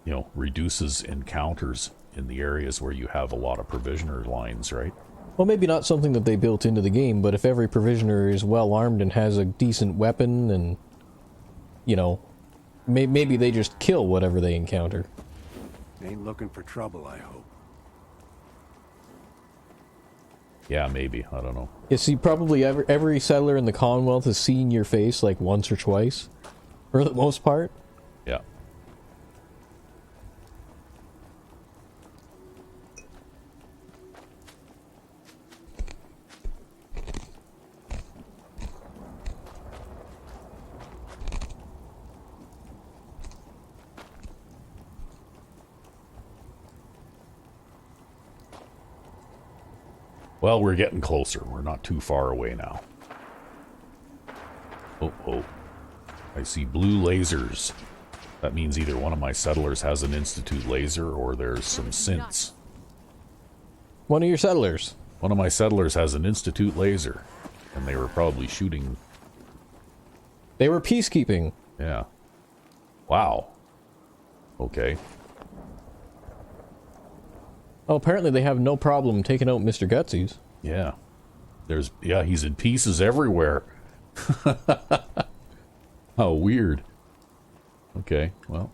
you know, reduces encounters in the areas where you have a lot of provisioner lines, right? Well, maybe not something that they built into the game, but if every provisioner is well armed and has a decent weapon and, you know, maybe they just kill whatever they encounter. Ain't looking for trouble, I hope. Yeah, maybe. I don't know. You see, probably every settler in the Commonwealth has seen your face like once or twice, for the most part. Yeah. Well, we're getting closer. We're not too far away now. Oh. I see blue lasers. That means either one of my settlers has an Institute laser or there's some synths. One of your settlers. One of my settlers has an Institute laser. And they were probably shooting... They were peacekeeping. Yeah. Wow. Okay. Oh, apparently they have no problem taking out Mr. Gutsy's. Yeah. Yeah, he's in pieces everywhere. How weird. Okay, well.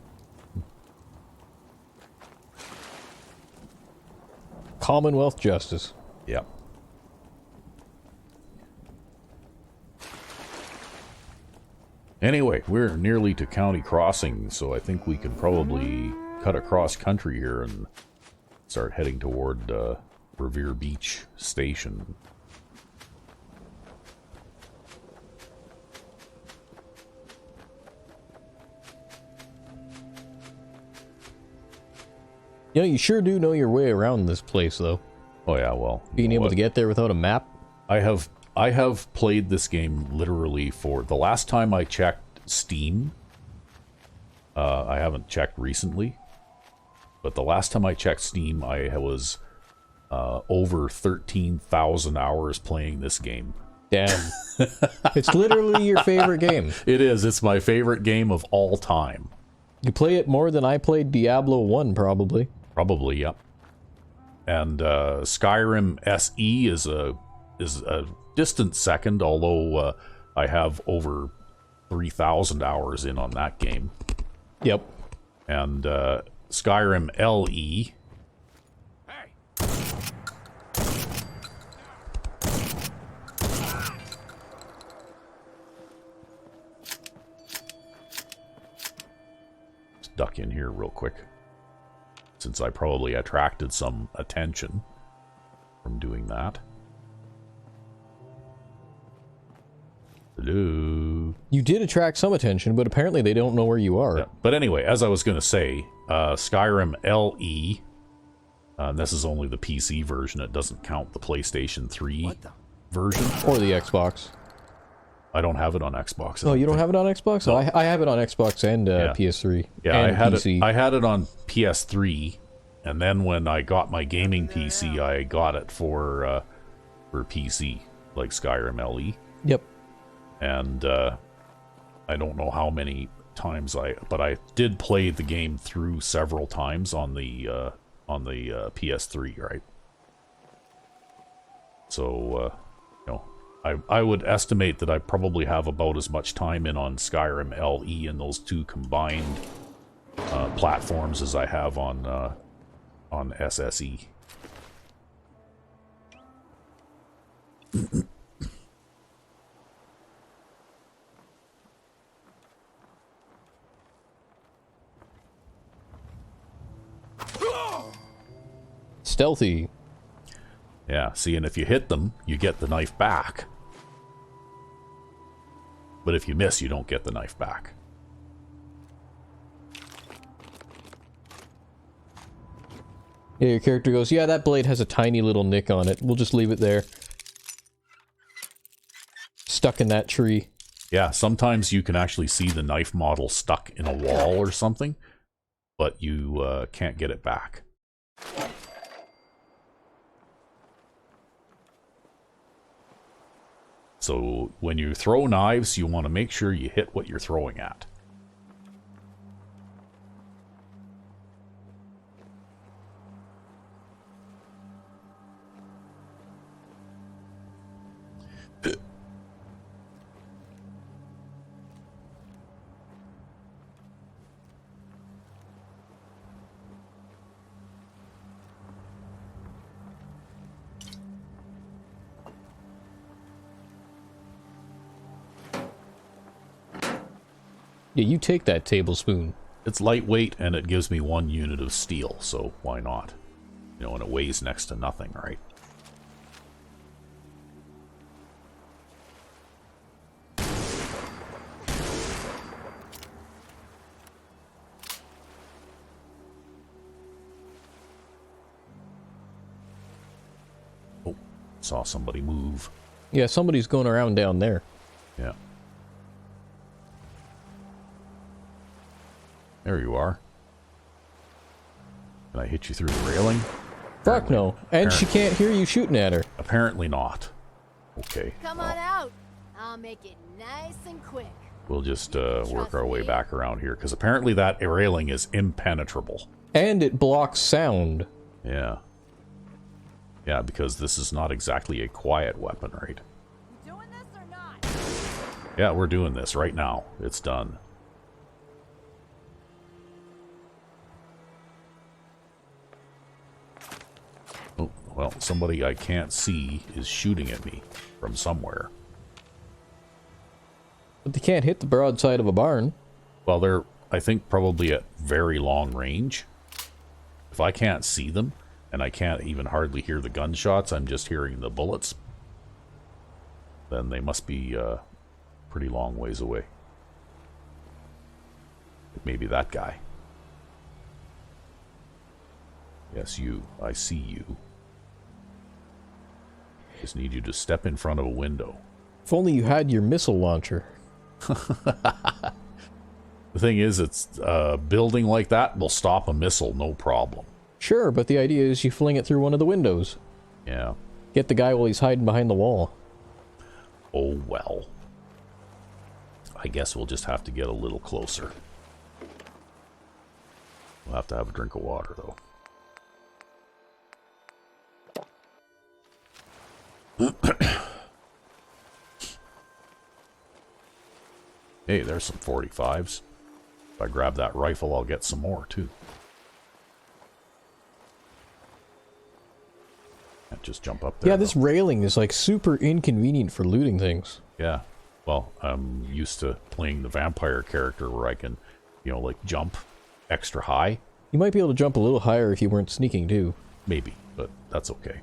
Commonwealth justice. Yeah. Anyway, we're nearly to County Crossing, so I think we can probably cut across country here and start heading toward Revere Beach Station. You know, you sure do know your way around this place, though. Oh yeah, well, being able to get there without a map. I have played this game literally for the last time I checked Steam. I haven't checked recently, but the last time I checked Steam, I was over 13,000 hours playing this game. Damn. It's literally your favorite game. It is. It's my favorite game of all time. You play it more than I played Diablo 1, probably. Probably, yep. And Skyrim SE is a distant second, although I have over 3,000 hours in on that game. Yep. And Skyrim LE. Hey! Let's duck in here real quick, since I probably attracted some attention from doing that. Hello. You did attract some attention, but apparently they don't know where you are. Yeah. But anyway, as I was going to say, Skyrim LE, this is only the PC version. It doesn't count the PlayStation 3 version. Or the Xbox. I don't have it on Xbox. Oh, you don't have it on Xbox? No. I have it on Xbox and PS3. Yeah, and PC. I had it on PS3, and then when I got my gaming PC, I got it for PC, like Skyrim LE. Yep. And I don't know how many times but I did play the game through several times on the PS3, right? So, you know, I would estimate that I probably have about as much time in on Skyrim LE and those two combined platforms as I have on SSE. Stealthy. Yeah, see, and if you hit them, you get the knife back. But if you miss, you don't get the knife back. Yeah, your character goes, yeah, that blade has a tiny little nick on it. We'll just leave it there. Stuck in that tree. Yeah, sometimes you can actually see the knife model stuck in a wall or something, but you can't get it back. So when you throw knives, you want to make sure you hit what you're throwing at. Yeah, you take that tablespoon. It's lightweight and it gives me 1 unit of steel, so why not? You know, and it weighs next to nothing, right? Oh, saw somebody move. Yeah, somebody's going around down there. Yeah. There you are. Can I hit you through the railing? Fuck no. And she can't hear you shooting at her. Apparently not. Okay. Come on out. I'll make it nice and quick. We'll just work our way back around here, because apparently that railing is impenetrable. And it blocks sound. Yeah. Yeah, because this is not exactly a quiet weapon, right? You doing this or not? Yeah, we're doing this right now. It's done. Oh, well, somebody I can't see is shooting at me from somewhere. But they can't hit the broadside of a barn. Well, they're, I think, probably at very long range. If I can't see them, and I can't even hardly hear the gunshots, I'm just hearing the bullets, then they must be pretty long ways away. Maybe that guy. Yes, you. I see you. Just need you to step in front of a window. If only you had your missile launcher. The thing is, it's a building like that will stop a missile, no problem. Sure, but the idea is you fling it through one of the windows. Yeah. Get the guy while he's hiding behind the wall. Oh, well. I guess we'll just have to get a little closer. We'll have to have a drink of water, though. Hey, there's some 45s. If I grab that rifle, I'll get some more, too. Can't just jump up there. Yeah, this railing is like super inconvenient for looting things. Yeah. Well, I'm used to playing the vampire character where I can, you know, like jump extra high. You might be able to jump a little higher if you weren't sneaking too. Maybe, but that's okay.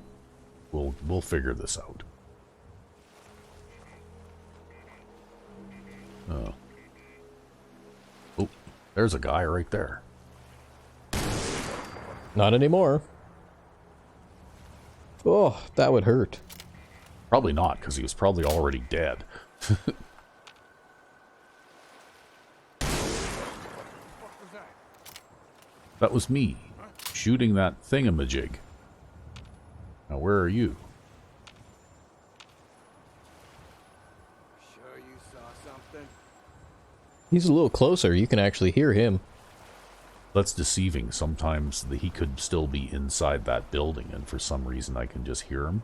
We'll figure this out. Oh, there's a guy right there. Not anymore. Oh, that would hurt. Probably not, because he was probably already dead. That was me, shooting that thingamajig. Now, where are you? Sure you saw something? He's a little closer. You can actually hear him. That's deceiving. Sometimes he could still be inside that building, and for some reason I can just hear him.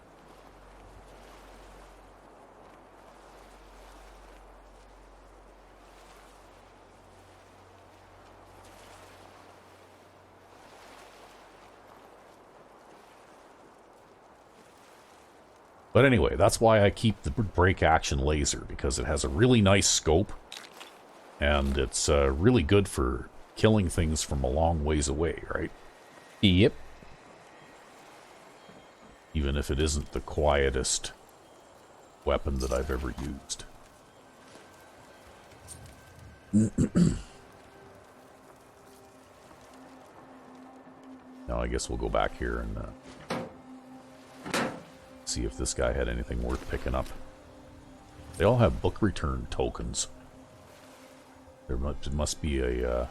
But anyway, that's why I keep the break action laser, because it has a really nice scope, and it's really good for killing things from a long ways away, right? Yep. Even if it isn't the quietest weapon that I've ever used. Now I guess we'll go back here and see if this guy had anything worth picking up. They all have book return tokens. There must be a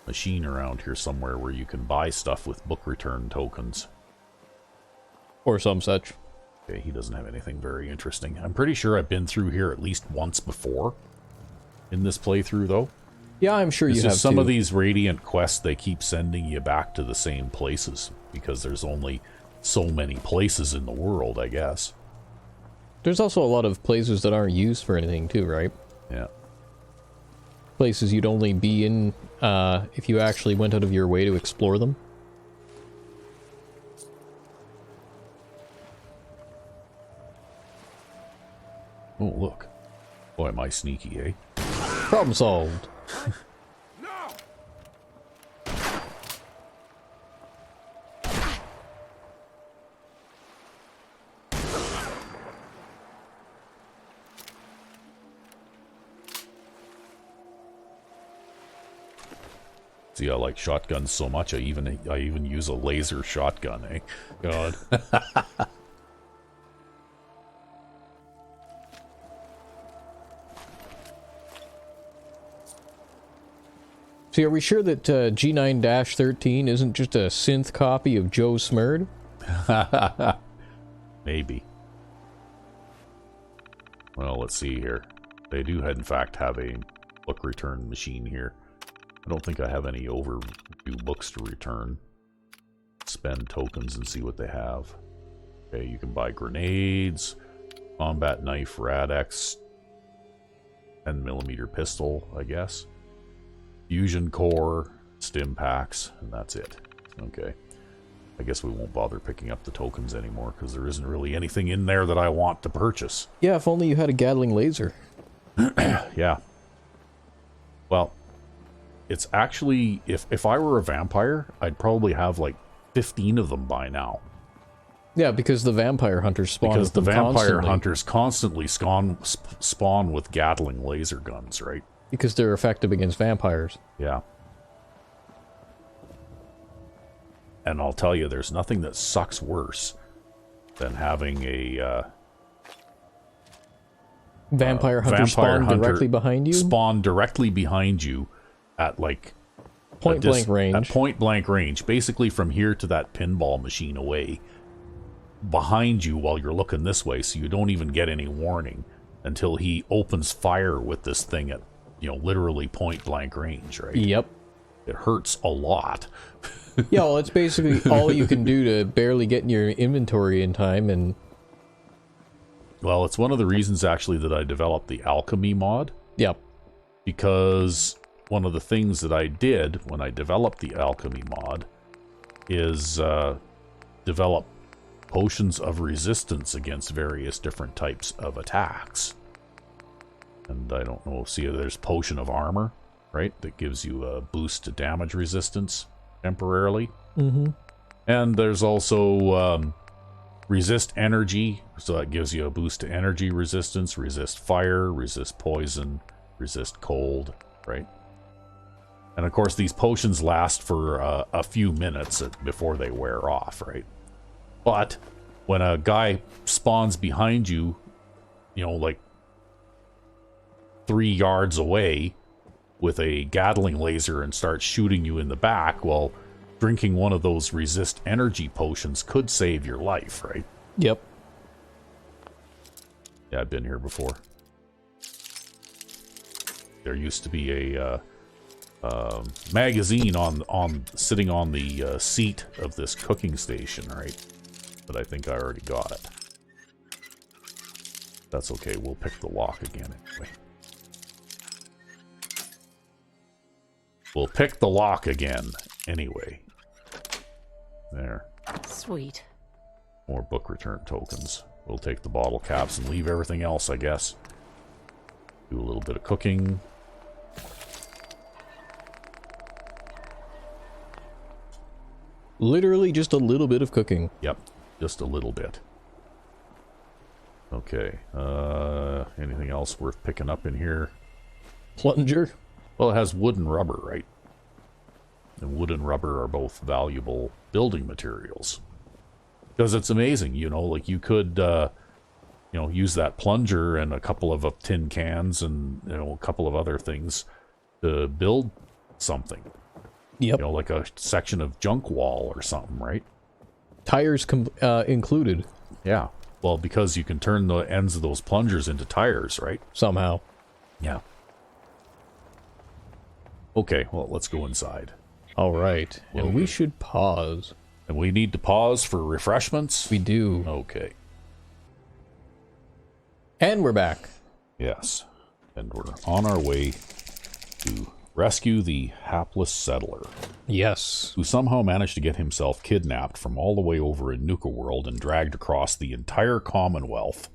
machine around here somewhere where you can buy stuff with book return tokens. Or some such. Okay, he doesn't have anything very interesting. I'm pretty sure I've been through here at least once before in this playthrough, though. Yeah, I'm sure you have some too. of these Radiant quests, they keep sending you back to the same places because there's only so many places in the world, I guess. There's also a lot of places that aren't used for anything too, right? Yeah. Places you'd only be in if you actually went out of your way to explore them. Oh, look. Boy, am I sneaky, eh? Problem solved. See, I like shotguns so much, I even use a laser shotgun, eh? God. See, are we sure that G9-13 isn't just a synth copy of Joe Smurd? Maybe. Well, let's see here. They do, in fact, have a book return machine here. I don't think I have any overdue books to return. Spend tokens and see what they have. Okay, you can buy grenades, combat knife, Rad-X, 10mm pistol, I guess. Fusion core, stim packs, and that's it. Okay. I guess we won't bother picking up the tokens anymore because there isn't really anything in there that I want to purchase. Yeah, if only you had a Gatling laser. Yeah. Well, it's actually, if I were a vampire, I'd probably have like 15 of them by now. Yeah, because the vampire hunters spawn Because the vampire constantly. hunters constantly spawn with Gatling laser guns, right? Because they're effective against vampires. Yeah. And I'll tell you, there's nothing that sucks worse than having a vampire hunter spawn directly behind you? Spawn directly behind you at like point blank range. At point blank range. Basically from here to that pinball machine away. Behind you while you're looking this way, so you don't even get any warning until he opens fire with this thing at, you know, literally point blank range, right? Yep. It hurts a lot. Yeah, well, it's basically all you can do to barely get in your inventory in time, and... Well, it's one of the reasons, actually, that I developed the alchemy mod. Yep. Because one of the things that I did when I developed the alchemy mod is develop potions of resistance against various different types of attacks. And I don't know, see, there's potion of armor, right? That gives you a boost to damage resistance temporarily. Mm-hmm. And there's also resist energy, so that gives you a boost to energy resistance, resist fire, resist poison, resist cold, right? And of course these potions last for a few minutes before they wear off, right? But when a guy spawns behind you, you know, like 3 yards away with a Gatling laser and starts shooting you in the back, well, drinking one of those resist energy potions could save your life, right? Yep. Yeah, I've been here before. There used to be a magazine sitting on the seat of this cooking station, right? But I think I already got it. That's okay, we'll pick the lock again anyway. We'll pick the lock again anyway. There. Sweet. More book return tokens. We'll take the bottle caps and leave everything else, I guess. Do a little bit of cooking. Literally just a little bit of cooking. Yep, just a little bit. Okay, anything else worth picking up in here? Plunger? Well, it has wood and rubber, right? And wood and rubber are both valuable building materials. Because it's amazing, you know, like you could, you know, use that plunger and a couple of tin cans and, you know, a couple of other things to build something. Yep. You know, like a section of junk wall or something, right? Tires included. Yeah. Well, because you can turn the ends of those plungers into tires, right? Somehow. Yeah. Okay, well, let's go inside. All right. Well, and we should pause. And we need to pause for refreshments? We do. Okay. And we're back. Yes. And we're on our way to rescue the hapless settler. Yes. Who somehow managed to get himself kidnapped from all the way over in Nuka-World and dragged across the entire Commonwealth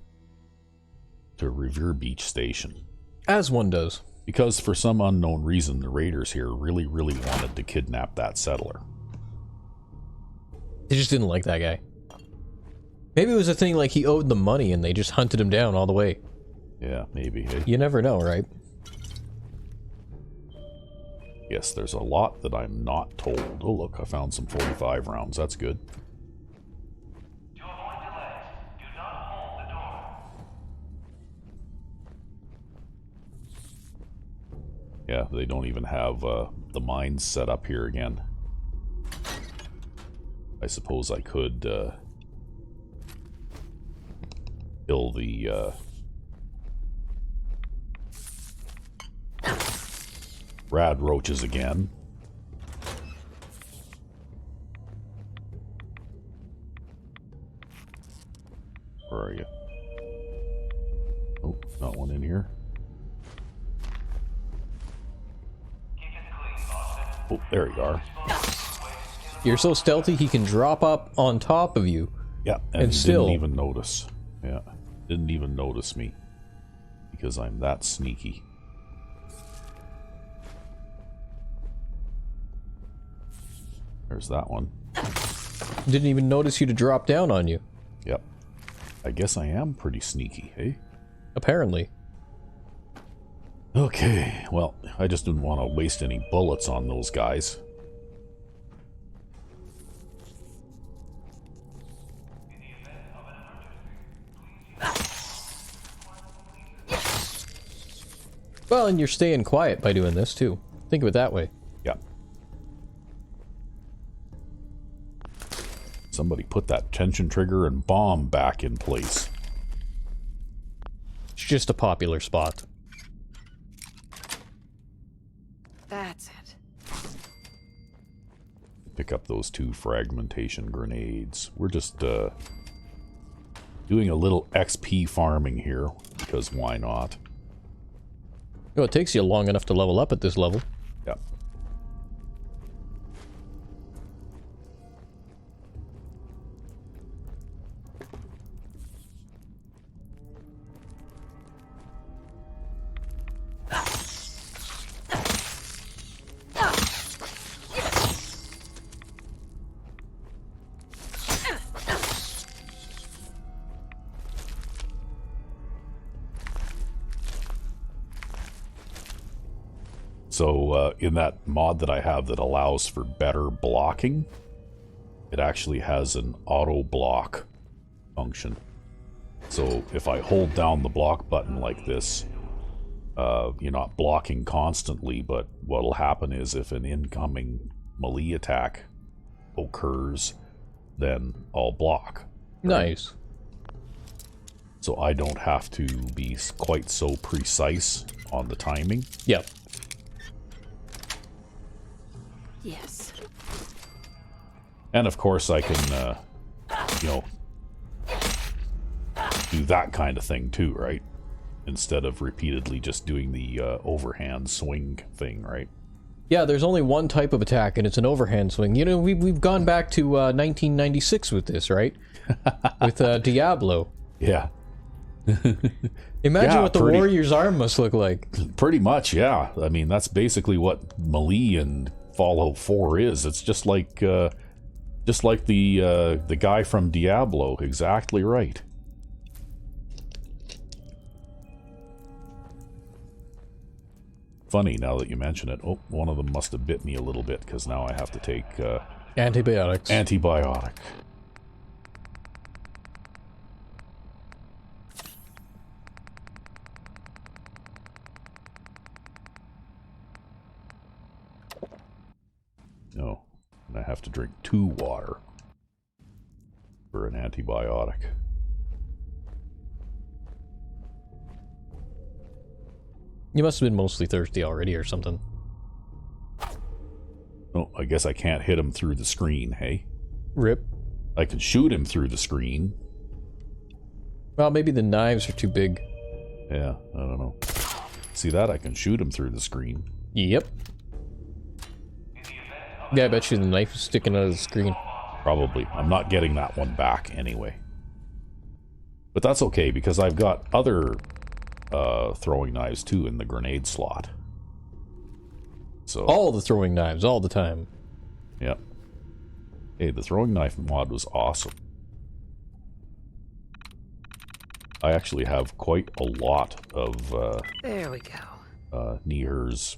to Revere Beach Station. As one does. Because for some unknown reason, the raiders here really wanted to kidnap that settler. They just didn't like that guy. Maybe it was a thing like he owed them money and they just hunted him down all the way. Yeah, maybe. Hey? You never know, right? Yes, there's a lot that I'm not told. Oh, look, I found some 45 rounds. That's good. To avoid delays, do not hold the door. Yeah, they don't even have the mines set up here again. I suppose I could kill the rad roaches again. Where are you? Oh, not one in here. Oh, there you are. You're so stealthy he can drop up on top of you. Yeah, and still didn't even notice. Yeah, didn't even notice me. Because I'm that sneaky. There's that one. Didn't even notice you to drop down on you. Yep. I guess I am pretty sneaky, eh? Apparently. Okay, well, I just didn't want to waste any bullets on those guys. Well, and you're staying quiet by doing this, too. Think of it that way. Yeah. Somebody put that tension trigger and bomb back in place. It's just a popular spot. That's it. Pick up those 2 fragmentation grenades. We're just doing a little XP farming here, because why not? Well, it takes you long enough to level up at this level. Yep. So in that mod that I have that allows for better blocking, it actually has an auto block function. So if I hold down the block button like this, you're not blocking constantly, but what'll happen is if an incoming melee attack occurs, then I'll block. Right? Nice. So I don't have to be quite so precise on the timing. Yep. Yes. And of course I can, you know, do that kind of thing too, right? Instead of repeatedly just doing the overhand swing thing, right? Yeah, there's only one type of attack, and it's an overhand swing. You know, we've gone back to 1996 with this, right? With Diablo. Yeah. Imagine what the Warrior's arm must look like. Pretty much, yeah. I mean, that's basically what melee and Fallout 4 is. It's just like the guy from Diablo. Exactly right. funny now that you mention it. Oh, one of them must have bit me a little bit, because now I have to take... Antibiotics. Antibiotic. No. And I have to drink 2 water for an antibiotic. You must have been mostly thirsty already or something. Oh, I guess I can't hit him through the screen, hey? Rip. I can shoot him through the screen. Well, maybe the knives are too big. Yeah, I don't know. See that? I can shoot him through the screen. Yep. Yeah, I bet you the knife is sticking out of the screen. Probably. I'm not getting that one back anyway. But that's okay, because I've got other throwing knives too in the grenade slot. So all the throwing knives, all the time. Yep. Hey, the throwing knife mod was awesome. I actually have quite a lot of there we go. Nihir's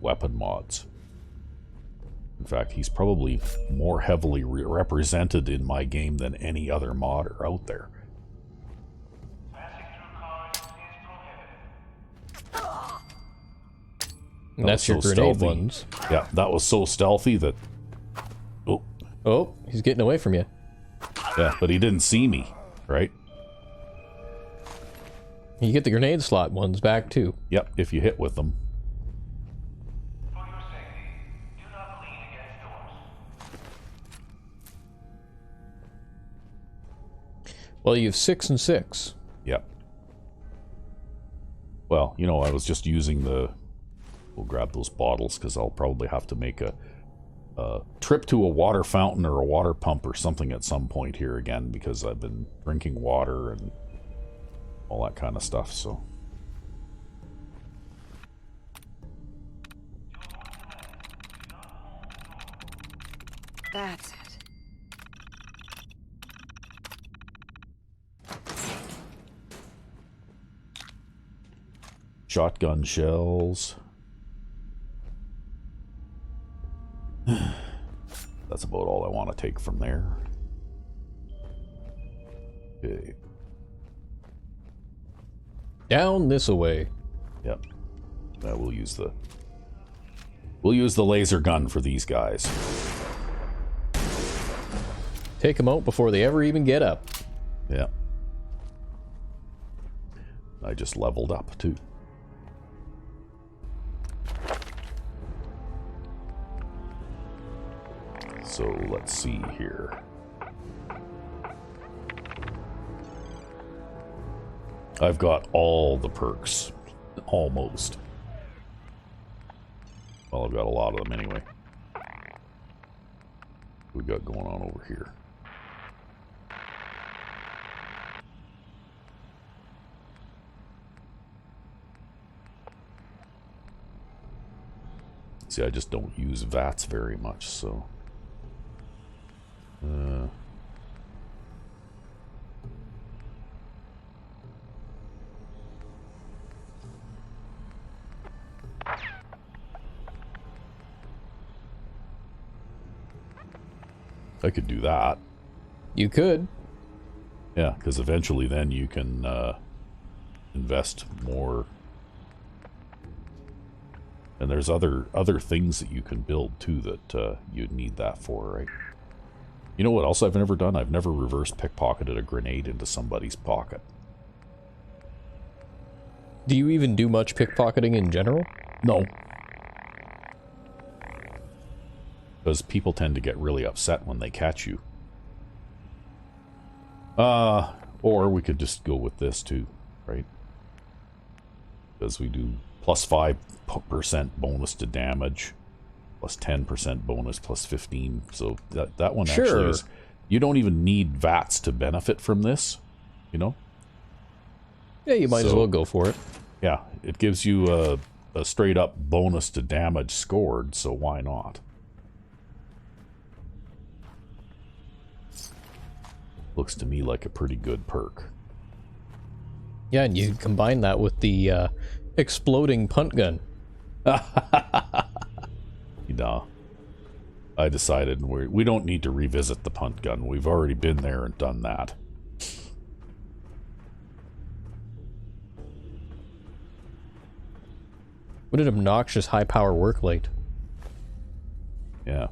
weapon mods. In fact, he's probably more heavily represented in my game than any other modder out there. And that's your grenade ones. Yeah, that was so stealthy that... Oh. Oh, he's getting away from you. Yeah, but he didn't see me, right? You get the grenade slot ones back too. Yep, if you hit with them. Well, you have 6 and 6. Yep. Well, you know, I was just using the... We'll grab those bottles, because I'll probably have to make a trip to a water fountain or a water pump or something at some point here again, because I've been drinking water and all that kind of stuff, so... That's it. Shotgun shells. That's about all I want to take from there. Okay. Down this away. Yep. We'll use the laser gun for these guys. Take them out before they ever even get up. Yeah. I just leveled up too. So let's see here. I've got all the perks. Almost. Well, I've got a lot of them anyway. What we got going on over here? See, I just don't use VATS very much, so... I could do that. You could. Yeah, because eventually then you can invest more. And there's other things that you can build too that you'd need that for, right? You know what else I've never done? I've never reverse pickpocketed a grenade into somebody's pocket. Do you even do much pickpocketing in general? No. Because people tend to get really upset when they catch you. Or we could just go with this too, right? Because we do plus 5% bonus to damage, plus 10% bonus, plus 15. So that one actually is... You don't even need VATS to benefit from this, you know? Yeah, you might as well go for it. Yeah, it gives you a straight up bonus to damage scored, so why not? Looks to me like a pretty good perk. Yeah, and you combine that with the exploding punt gun. You know, I decided we don't need to revisit the punt gun. We've already been there and done that. What an obnoxious high-power work light. Yeah.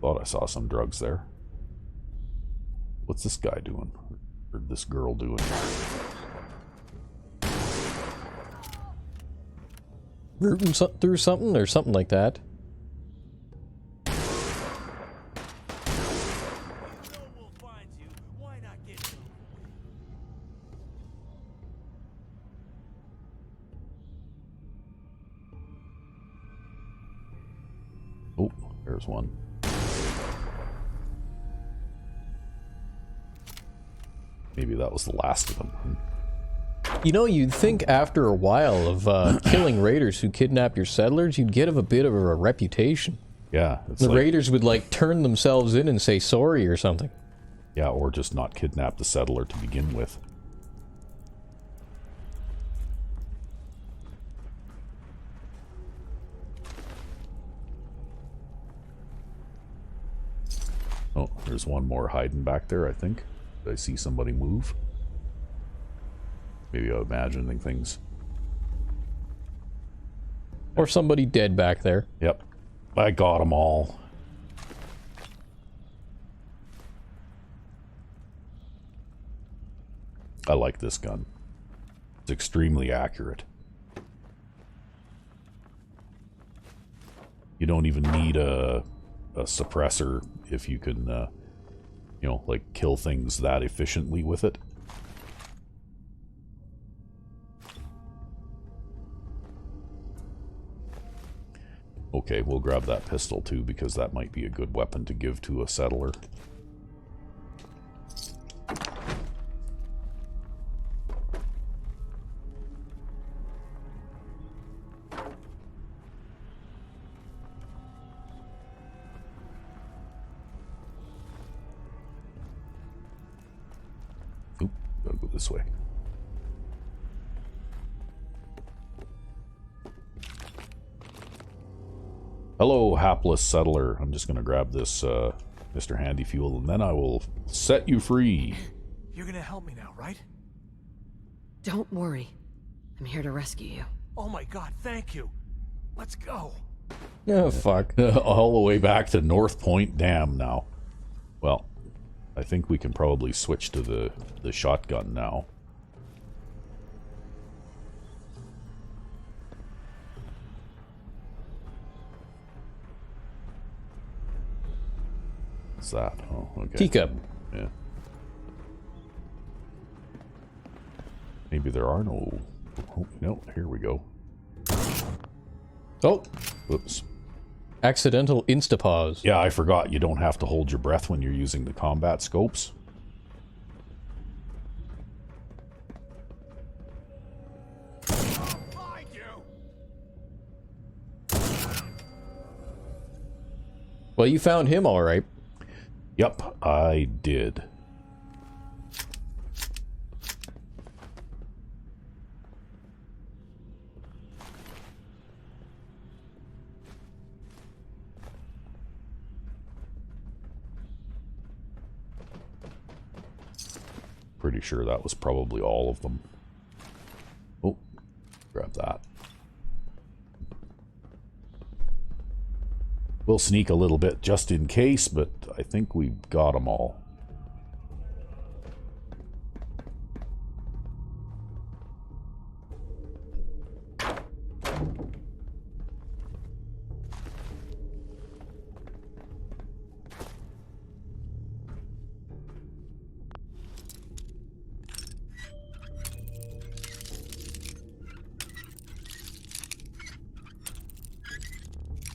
Thought I saw some drugs there. What's this guy doing? Or this girl doing? Rooting through something or something like that. Oh, there's one. Maybe that was the last of them. You know, you'd think after a while of killing raiders who kidnap your settlers, you'd get a bit of a reputation. Yeah. The raiders would, like, turn themselves in and say sorry or something. Yeah, or just not kidnap the settler to begin with. Oh, there's one more hiding back there, I think. Did I see somebody move? Maybe I'm imagining things. Or somebody dead back there. Yep. I got them all. I like this gun. It's extremely accurate. You don't even need a suppressor if you can, you know, like kill things that efficiently with it. Okay, we'll grab that pistol too, because that might be a good weapon to give to a settler. Oop, gotta go this way. Hello, hapless settler. I'm just going to grab this Mr. Handy Fuel, and then I will set you free. You're gonna help me now, right? Don't worry. I'm here to rescue you. Oh my god, thank you. Let's go. Oh, fuck. All the way back to North Point Dam now. Well, I think we can probably switch to the shotgun now. What's that? Oh, okay. Teacup. Yeah. Maybe there are no... Oh, no, here we go. Oh. Whoops. Accidental insta-pause. Yeah, I forgot. You don't have to hold your breath when you're using the combat scopes. Well, you found him all right. Yep, I did. Pretty sure that was probably all of them. Oh, grab that. We'll sneak a little bit just in case, but I think we've got them all.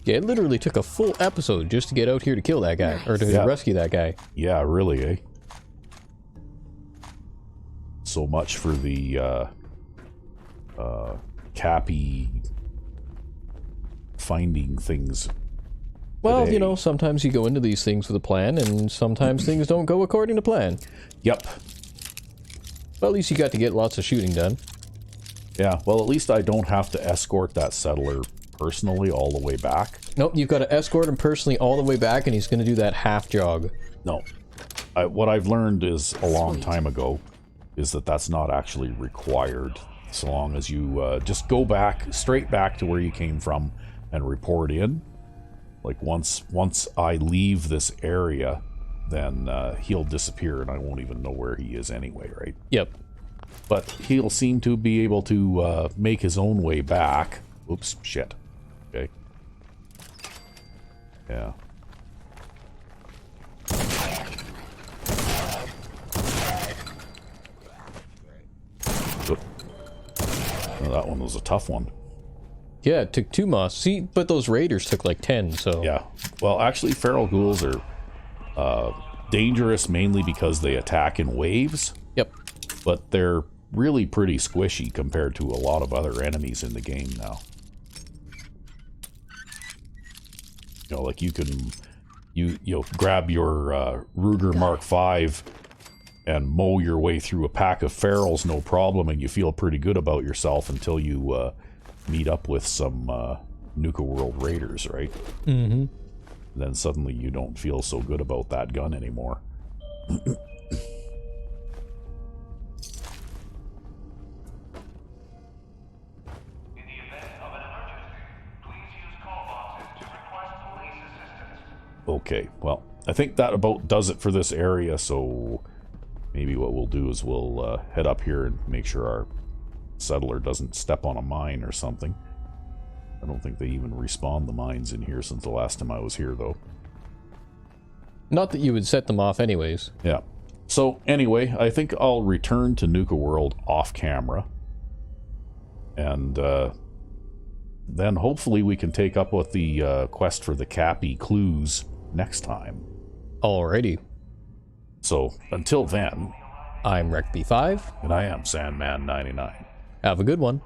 Yeah, it literally took a full episode just to get out here to kill that guy, or to rescue that guy. Yeah, really, eh? So much for the, Cappy finding things Well, today. you know, sometimes you go into these things with a plan, and sometimes things don't go according to plan. Yep. But at least you got to get lots of shooting done. Yeah, well, at least I don't have to escort that settler personally all the way back. Nope, you've got to escort him personally all the way back, and he's going to do that half jog. No. What I've learned is a long time ago is that that's not actually required, so long as you just go back, straight back to where you came from and report in. Like, once I leave this area, then he'll disappear and I won't even know where he is anyway, right? Yep. But he'll seem to be able to make his own way back. Oops, shit. Okay. Yeah. Well, that one was a tough one. Yeah, it took 2 moths. See, but those raiders took like 10, so... Yeah. Well, actually, feral ghouls are dangerous mainly because they attack in waves. Yep. But they're really pretty squishy compared to a lot of other enemies in the game now. You know, like you can... You'll grab your Ruger Mark V and mow your way through a pack of ferals, no problem, and you feel pretty good about yourself until you meet up with some Nuka-World raiders, right? Mm-hmm. Then suddenly you don't feel so good about that gun anymore. Okay, well, I think that about does it for this area, so maybe what we'll do is we'll head up here and make sure our settler doesn't step on a mine or something. I don't think they even respawned the mines in here since the last time I was here, though. Not that you would set them off anyways. Yeah. So, anyway, I think I'll return to Nuka-World off camera. And then hopefully we can take up with the quest for the Cappy clues next time. Alrighty. So, until then... I'm RecB5. And I am Sandman 99. Have a good one.